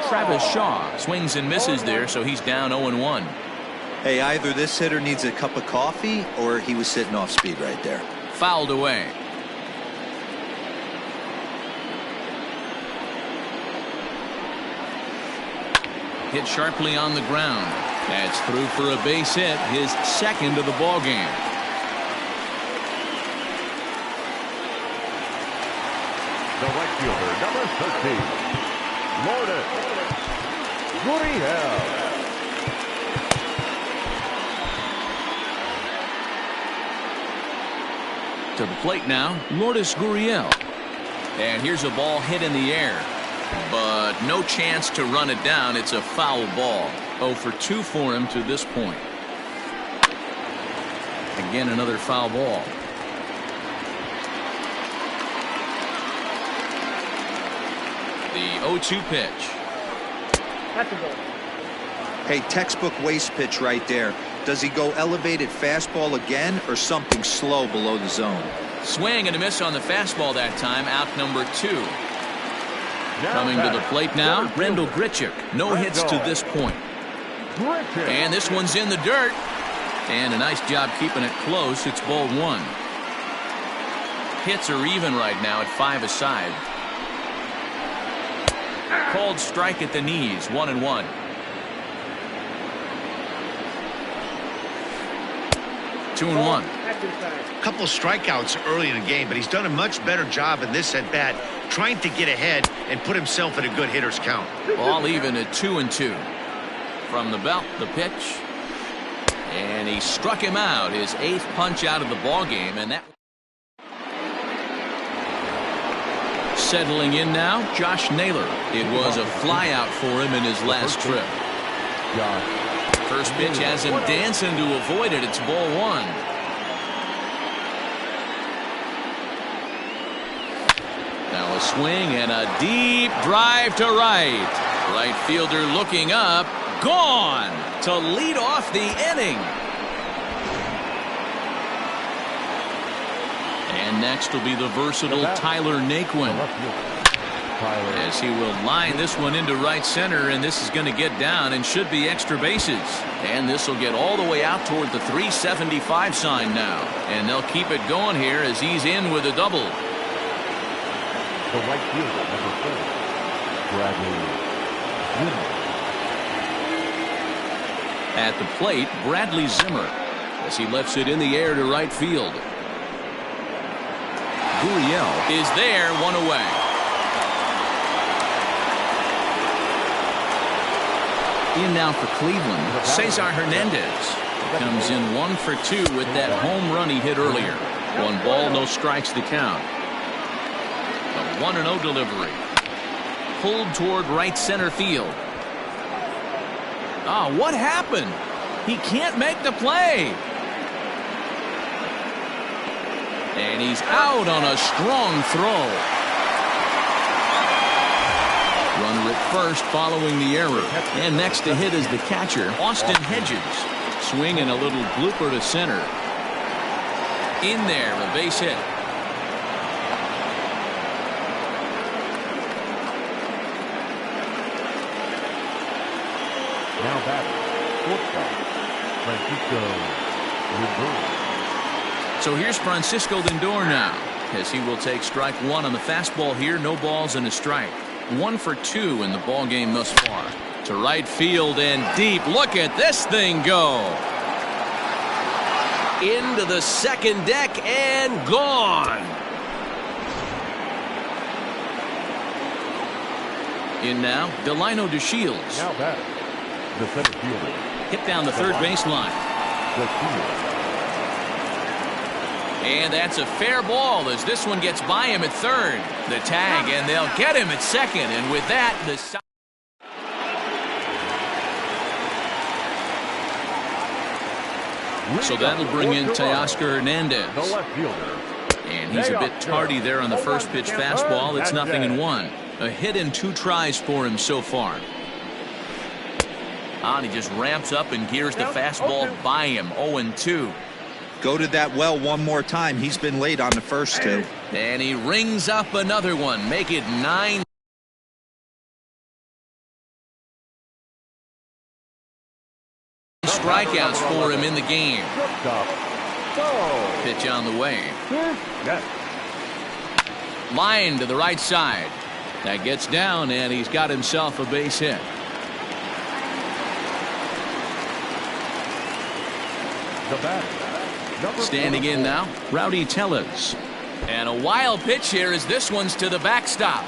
Travis Shaw swings and misses there, so he's down 0-1. Hey, either this hitter needs a cup of coffee or he was sitting off speed right there. Fouled away. Hit sharply on the ground. That's through for a base hit, his 2nd of the ball game. The right fielder, number 13, Lourdes Gurriel. To the plate now, Lourdes Gurriel. And here's a ball hit in the air, but no chance to run it down. It's a foul ball. 0 for 2 for him to this point. Again, another foul ball. The 0-2 pitch. That's a ball. Hey, textbook waste pitch right there. Does he go elevated fastball again or something slow below the zone? Swing and a miss on the fastball that time. Out number 2. Coming to the plate now, Randal Grichuk. No hits to this point. And this one's in the dirt. And a nice job keeping it close. It's ball 1. Hits are even right now at 5 aside. Called strike at the knees, 1-1. Two and one. A couple of strikeouts early in the game, but he's done a much better job in this at bat, trying to get ahead and put himself in a good hitter's count. All even at 2-2. From the belt, the pitch. And he struck him out, his 8th punch out of the ball game, and that. Settling in now, Josh Naylor. It was a flyout for him in his last trip. First pitch has him dancing to avoid it. It's ball 1. Now a swing and a deep drive to right. Right fielder looking up. Gone to lead off the inning. And next will be the versatile Tyler Naquin, as he will line this one into right center, and this is going to get down and should be extra bases. And this will get all the way out toward the 375 sign now, and they'll keep it going here as he's in with a double. The right fielder, number 4, Bradley Zimmer. At the plate, Bradley Zimmer, as he lifts it in the air to right field. Gurriel is there, 1 away. In now for Cleveland, Cesar Hernandez comes in 1 for 2 with that home run he hit earlier. 1 ball, no strikes the count. A 1-0 delivery. Pulled toward right center field. Ah, what happened? He can't make the play. And he's out on a strong throw. Runner at first following the error. And next to hit is the catcher, Austin Hedges. Swing and a little blooper to center. In there, a base hit. Now batting, shortstop, Francisco Lindor. So here's Francisco Lindor now, as he will take strike 1 on the fastball here. No balls and a strike. 1 for 2 in the ball game thus far. To right field and deep. Look at this thing go. Into the second deck and gone. In now, Delino DeShields. Now batting, the center fielder. Hit down the third baseline. And that's a fair ball as this one gets by him at third. The tag, and they'll get him at second. And with that, the... So that'll bring in Teoscar Hernandez. The left fielder. And he's a bit tardy there on the first pitch fastball. It's 0-1. A hit and 2 tries for him so far. And he just ramps up and gears the fastball by him. 0-2. Go to that well one more time. He's been late on the first 2. And he rings up another one. Make it 9. Strikeouts for him in the game. Pitch on the way. Line to the right side. That gets down, and he's got himself a base hit. The batter. Standing in now, Rowdy Tellez. And a wild pitch here as this one's to the backstop.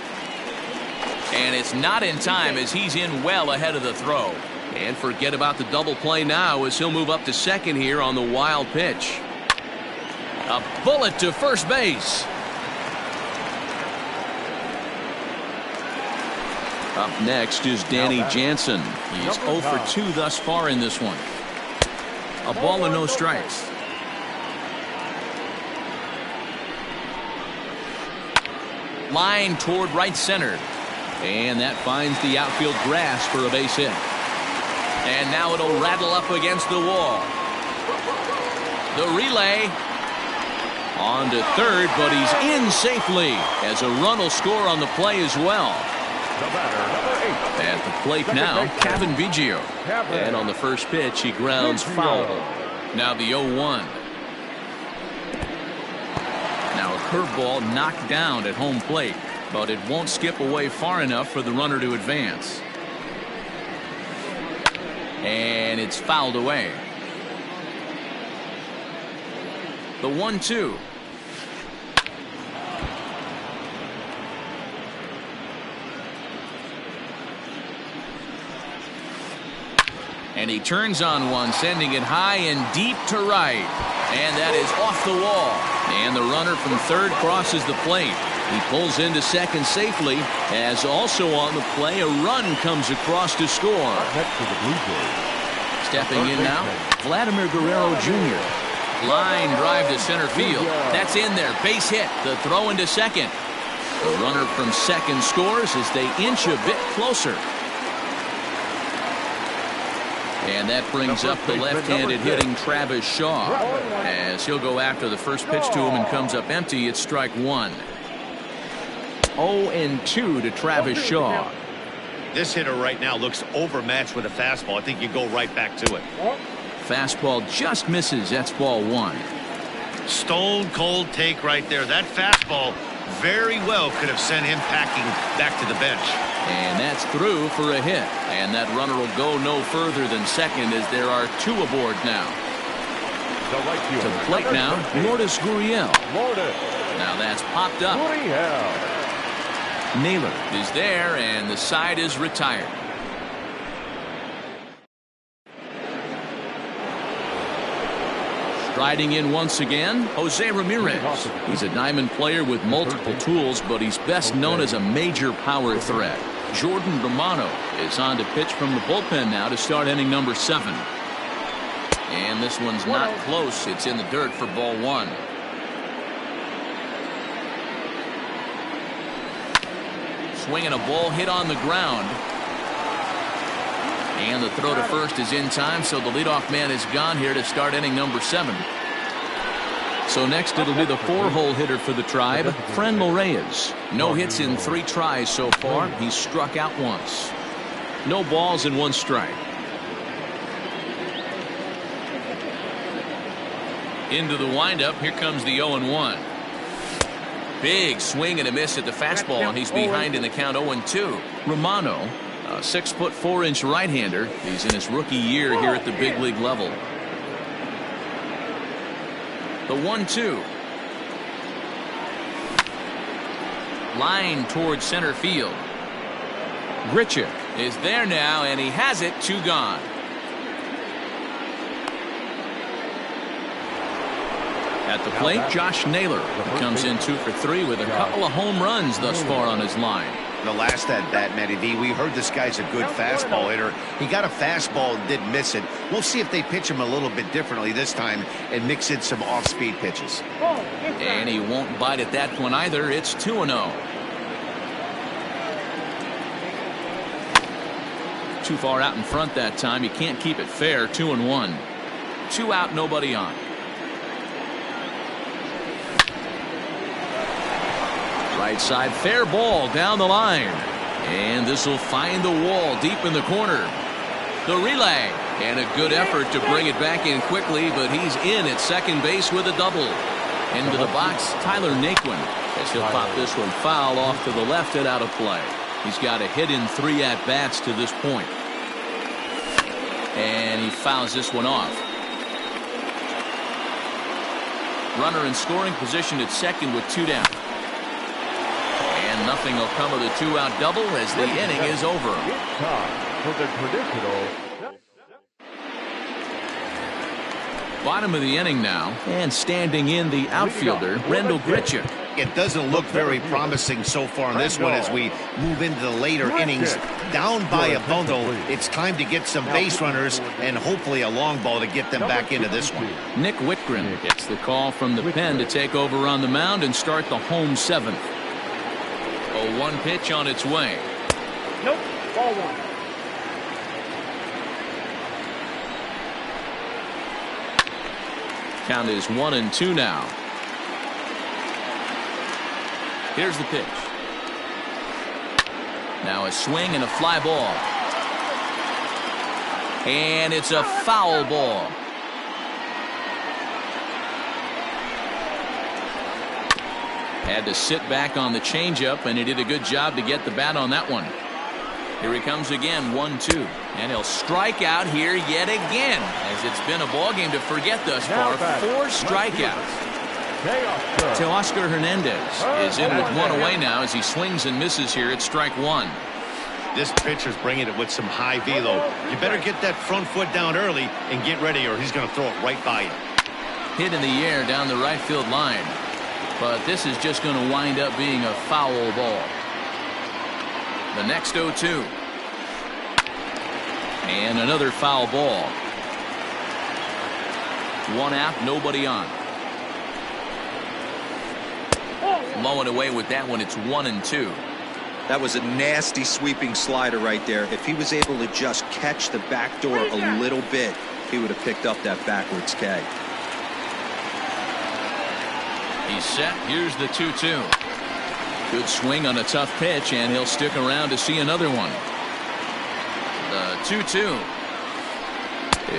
And it's not in time as he's in well ahead of the throw. And forget about the double play now as he'll move up to second here on the wild pitch. A bullet to first base. Up next is Danny Jansen. He's 0 for 2 thus far in this one. A ball and no strikes. Line toward right center. And that finds the outfield grass for a base hit. And now it'll rattle up against the wall. The relay. On to third, but he's in safely as a run will score on the play as well. The batter, number 8. At the plate now, Kevin Biggio. And on the first pitch, he grounds foul. Now the 0-1. Now a curveball knocked down at home plate, but it won't skip away far enough for the runner to advance. And it's fouled away. The 1-2. And he turns on one, sending it high and deep to right. And that is off the wall. And the runner from third crosses the plate. He pulls into second safely, as also on the play, a run comes across to score. Stepping in now, Vladimir Guerrero Jr. Line drive to center field. That's in there. Base hit. The throw into second. The runner from second scores as they inch a bit closer. And that brings up the left-handed hitting Travis Shaw. As he'll go after the first pitch to him and comes up empty, it's strike one. 0-2 to Travis Shaw. This hitter right now looks overmatched with a fastball. I think you go right back to it. Fastball just misses. That's ball one. Stone cold take right there. That fastball very well could have sent him packing back to the bench. And that's through for a hit. And that runner will go no further than second as there are two aboard now. To the plate now, Lourdes Gurriel. Now that's popped up. Naylor is there, and the side is retired. Striding in once again, Jose Ramirez. He's a diamond player with multiple tools, but he's best known as a major power threat. Jordan Romano is on to pitch from the bullpen now to start inning number 7. And this one's not close. It's in the dirt for ball one. Swinging a ball hit on the ground. And the throw to first is in time, so the leadoff man is gone here to start inning number 7. So next it'll be the 4-hole hitter for the Tribe, Franmil Reyes. No hits in 3 tries so far. He's struck out once. No balls and 1 strike. Into the windup. Here comes the 0-1. Big swing and a miss at the fastball, and he's behind in the count 0-2. Romano, a 6'4" right-hander. He's in his rookie year here at the big league level. The 1-2. Line towards center field. Grichuk is there now, and he has it. 2 gone. At the plate, Josh Naylor comes in 2 for 3 with a couple of home runs thus far on his line. The last at bat, Matty V, we heard this guy's a good fastball hitter. He got a fastball and did miss it. We'll see if they pitch him a little bit differently this time and mix in some off-speed pitches. And he won't bite at that one either. It's 2-0. Too far out in front that time. You can't keep it fair. 2-1. 2 out, nobody on. Right side, fair ball down the line. And this will find the wall deep in the corner. The relay. And a good effort to bring it back in quickly, but he's in at second base with a double. Into the box, Tyler Naquin, as he'll pop this one foul off to the left and out of play. He's got a hit in 3 at-bats to this point. And he fouls this one off. Runner in scoring position at second with 2 down. And nothing will come of the 2-out double as the inning is over. Bottom of the inning now, and standing in the outfielder, Rendell Grichuk. It doesn't look very promising so far in this one as we move into the later innings. Down by a bundle, it's time to get some base runners and hopefully a long ball to get them back into this one. Nick Whitgren gets the call from the pen to take over on the mound and start the home 7th. A 1 pitch on its way. Nope, ball 1. Count is 1-2 now. Here's the pitch. Now a swing and a fly ball. And it's a foul ball. Had to sit back on the changeup, and he did a good job to get the bat on that one. Here he comes again, 1-2. And he'll strike out here yet again, as it's been a ball game to forget thus far. 4 strikeouts. Teoscar Hernandez is in with 1 away now as he swings and misses here at strike 1. This pitcher's bringing it with some high velo. You better get that front foot down early and get ready, or he's going to throw it right by you. Hit in the air down the right field line. But this is just going to wind up being a foul ball. The next 0-2. And another foul ball. One out, nobody on. Blowing away with that one, it's 1-2. That was a nasty sweeping slider right there. If he was able to just catch the back door a little bit, he would have picked up that backwards K. He's set. Here's the 2-2. Good swing on a tough pitch, and he'll stick around to see another one. The 2-2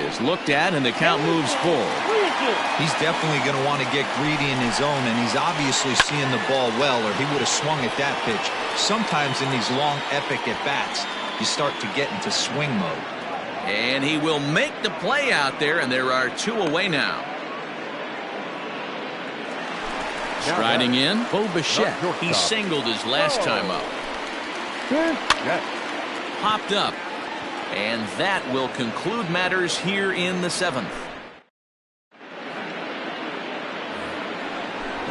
is looked at, and the count moves forward. He's definitely going to want to get greedy in his zone, and he's obviously seeing the ball well, or he would have swung at that pitch. Sometimes in these long, epic at-bats, you start to get into swing mode. And he will make the play out there, and there are 2 away now. Striding in, Bo Bichette. He singled his last time up. Popped up. And that will conclude matters here in the 7th.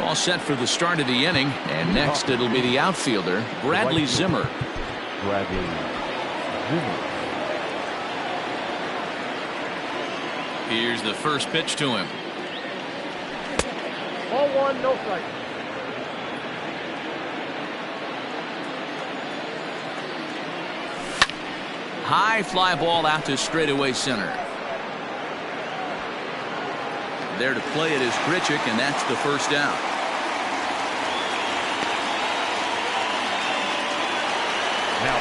All set for the start of the inning. And next it'll be the outfielder, Bradley Zimmer. Here's the first pitch to him. Ball 1, no strike. High fly ball out to straightaway center. There to play it is Grichuk, and that's the first out.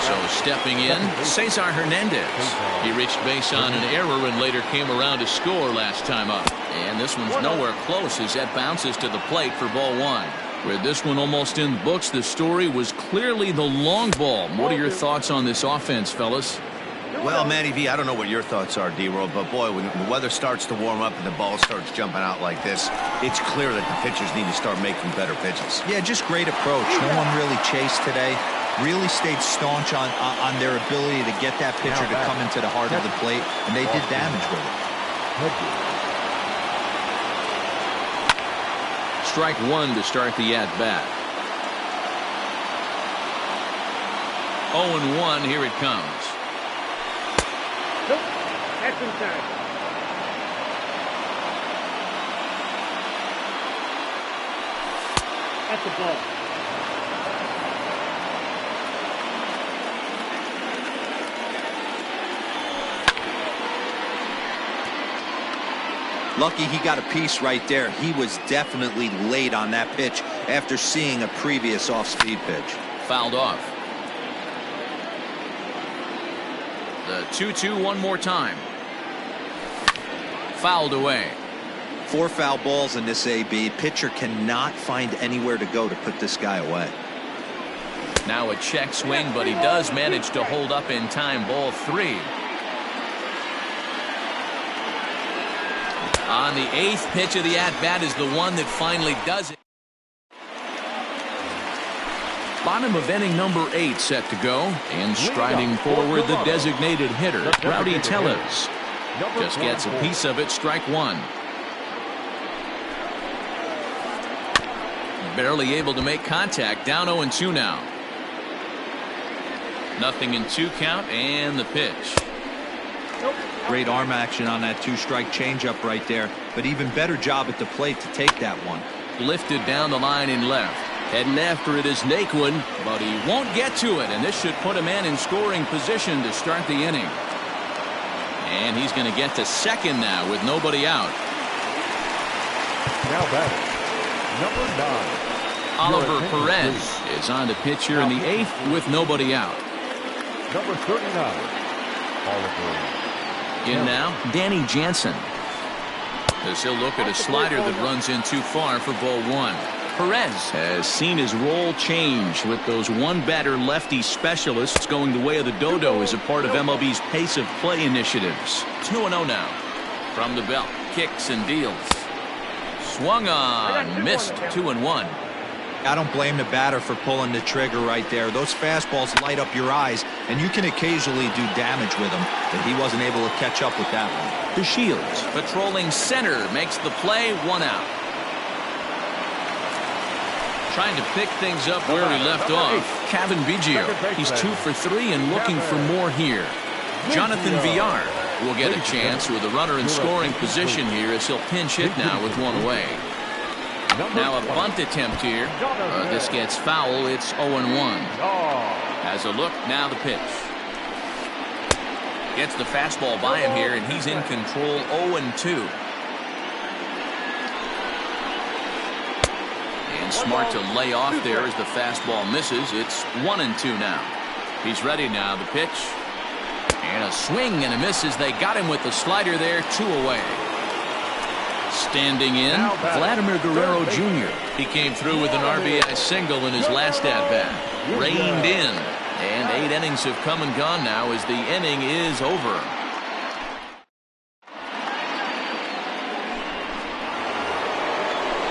So stepping in, Cesar Hernandez. He reached base on an error and later came around to score last time up. And this one's nowhere close as that bounces to the plate for ball 1. With this one almost in the books, the story was clearly the long ball. What are your thoughts on this offense, fellas? Well, Matty V, I don't know what your thoughts are, D-Roll, but boy, when the weather starts to warm up and the ball starts jumping out like this, it's clear that the pitchers need to start making better pitches. Yeah, just great approach. No one really chased today. Really stayed staunch on their ability to get that pitcher to come into the heart of the plate, and they did damage with it. Strike 1 to start the at-bat. 0-1, here it comes. Nope, that's inside. That's the ball. Lucky he got a piece right there. He was definitely late on that pitch after seeing a previous off-speed pitch. Fouled off. The 2-2 one more time. Fouled away. 4 foul balls in this AB. Pitcher cannot find anywhere to go to put this guy away. Now a check swing, but he does manage to hold up in time. Ball 3. On the 8th pitch of the at-bat is the one that finally does it. Bottom of inning number 8 set to go. And striding forward, the designated hitter, Rowdy Tellez. Just gets a piece of it, strike 1. Barely able to make contact, down 0-2 now. 0-2 count, and the pitch. Great arm action on that 2-strike changeup right there, but even better job at the plate to take that one. Lifted down the line in left. Heading after it is Naquin, but he won't get to it, and this should put a man in scoring position to start the inning. And he's going to get to second now with nobody out. Now batting, number 9. Oliver Perez is on to pitch here in the 8th with nobody out. Number 39, Oliver. In now, Danny Jansen. As he'll look at a slider that runs in too far for ball 1. Perez has seen his role change with those one-batter lefty specialists going the way of the dodo as a part of MLB's pace of play initiatives. 2-0 now. From the belt, kicks and deals. Swung on, missed. 2-1. I don't blame the batter for pulling the trigger right there. Those fastballs light up your eyes, and you can occasionally do damage with them, but he wasn't able to catch up with that one. The Shields patrolling center makes the play, 1 out. Trying to pick things up where he left off. Kevin Biggio, he's 2 for 3 and looking for more here. Jonathan Villar will get a chance with a runner in scoring position here as he'll pinch hit now with 1 away. Now a bunt attempt here. This gets foul. It's 0-1. Has a look. Now the pitch. Gets the fastball by him here, and he's in control. 0-2. And smart to lay off there as the fastball misses. It's 1-2 now. He's ready now. The pitch. And a swing and a miss as they got him with the slider there. 2 away. Standing in, Vladimir Guerrero Jr. He came through with an RBI single in his last at-bat. Reined in. And 8 innings have come and gone now as the inning is over.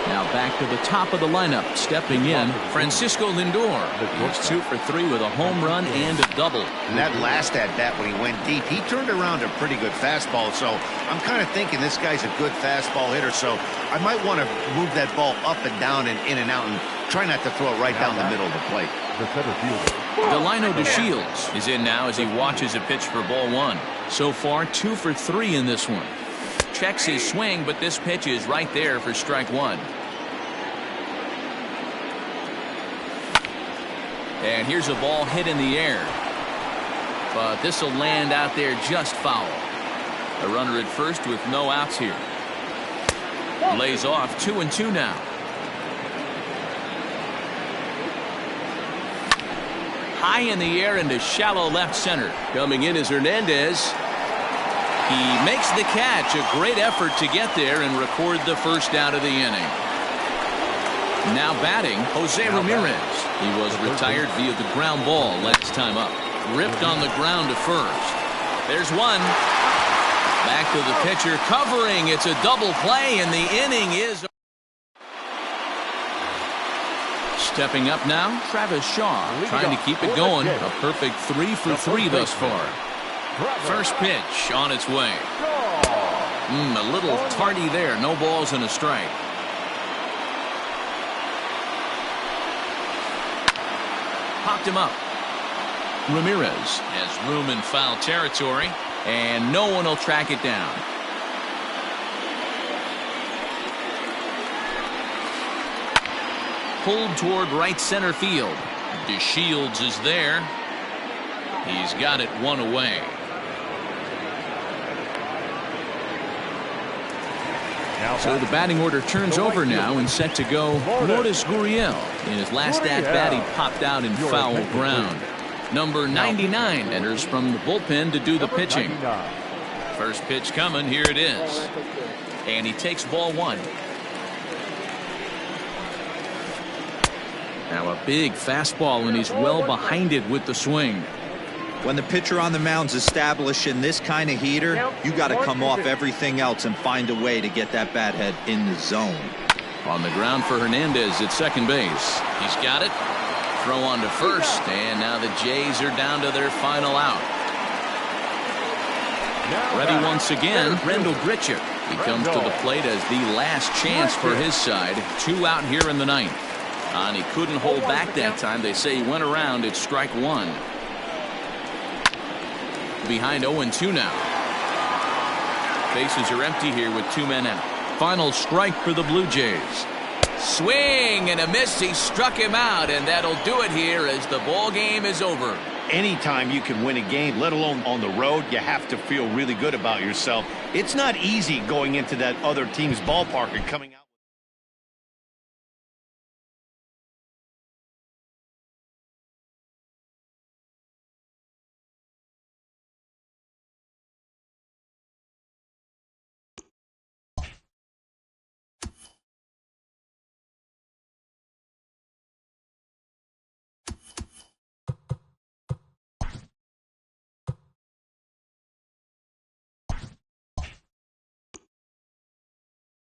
Now back to the top of the lineup. Stepping in, Francisco Lindor. He's 2 for 3 with a home run and a double. And that last at-bat when he went deep, he turned around a pretty good fastball. So I'm kind of thinking this guy's a good fastball hitter. So I might want to move that ball up and down and in and out and try not to throw it right down the middle of the plate. Delino DeShields is in now as he watches a pitch for ball 1. So far 2 for 3 in this one. Checks his swing, but this pitch is right there for strike 1. And here's a ball hit in the air. But this will land out there just foul. A runner at first with no outs here. Lays off. 2-2 now. High in the air into shallow left center. Coming in is Hernandez. He makes the catch. A great effort to get there and record the first out of the inning. Now batting, Jose Ramirez. He was retired via the ground ball last time up. Ripped on the ground to first. There's one. Back to the pitcher covering. It's a double play and the inning is. Stepping up now, Travis Shaw trying to keep it going. A perfect 3 for 3 thus far. First pitch on its way. A little tardy there. No balls and a strike. Popped him up. Ramirez has room in foul territory, and no one will track it down. Pulled toward right center field. DeShields is there. He's got it 1 away. So the batting order turns over now and set to go. Lourdes Gurriel. In his last at-bat, he popped out in foul ground. Number 99 enters from the bullpen to do the pitching. First pitch coming. Here it is. And he takes ball 1. Now a big fastball, and he's well behind it with the swing. When the pitcher on the mound's establishing this kind of heater, you got to come off everything else and find a way to get that bat head in the zone. On the ground for Hernandez at second base. He's got it. Throw on to first, and now the Jays are down to their final out. Ready once again, Rendell Gritchick. He comes to the plate as the last chance for his side. 2 out here in the 9th. And he couldn't hold back that time. They say he went around at strike 1. Behind 0-2 now. Bases are empty here with 2 men out. Final strike for the Blue Jays. Swing and a miss. He struck him out, and that'll do it here as the ball game is over. Anytime you can win a game, let alone on the road, you have to feel really good about yourself. It's not easy going into that other team's ballpark and coming out.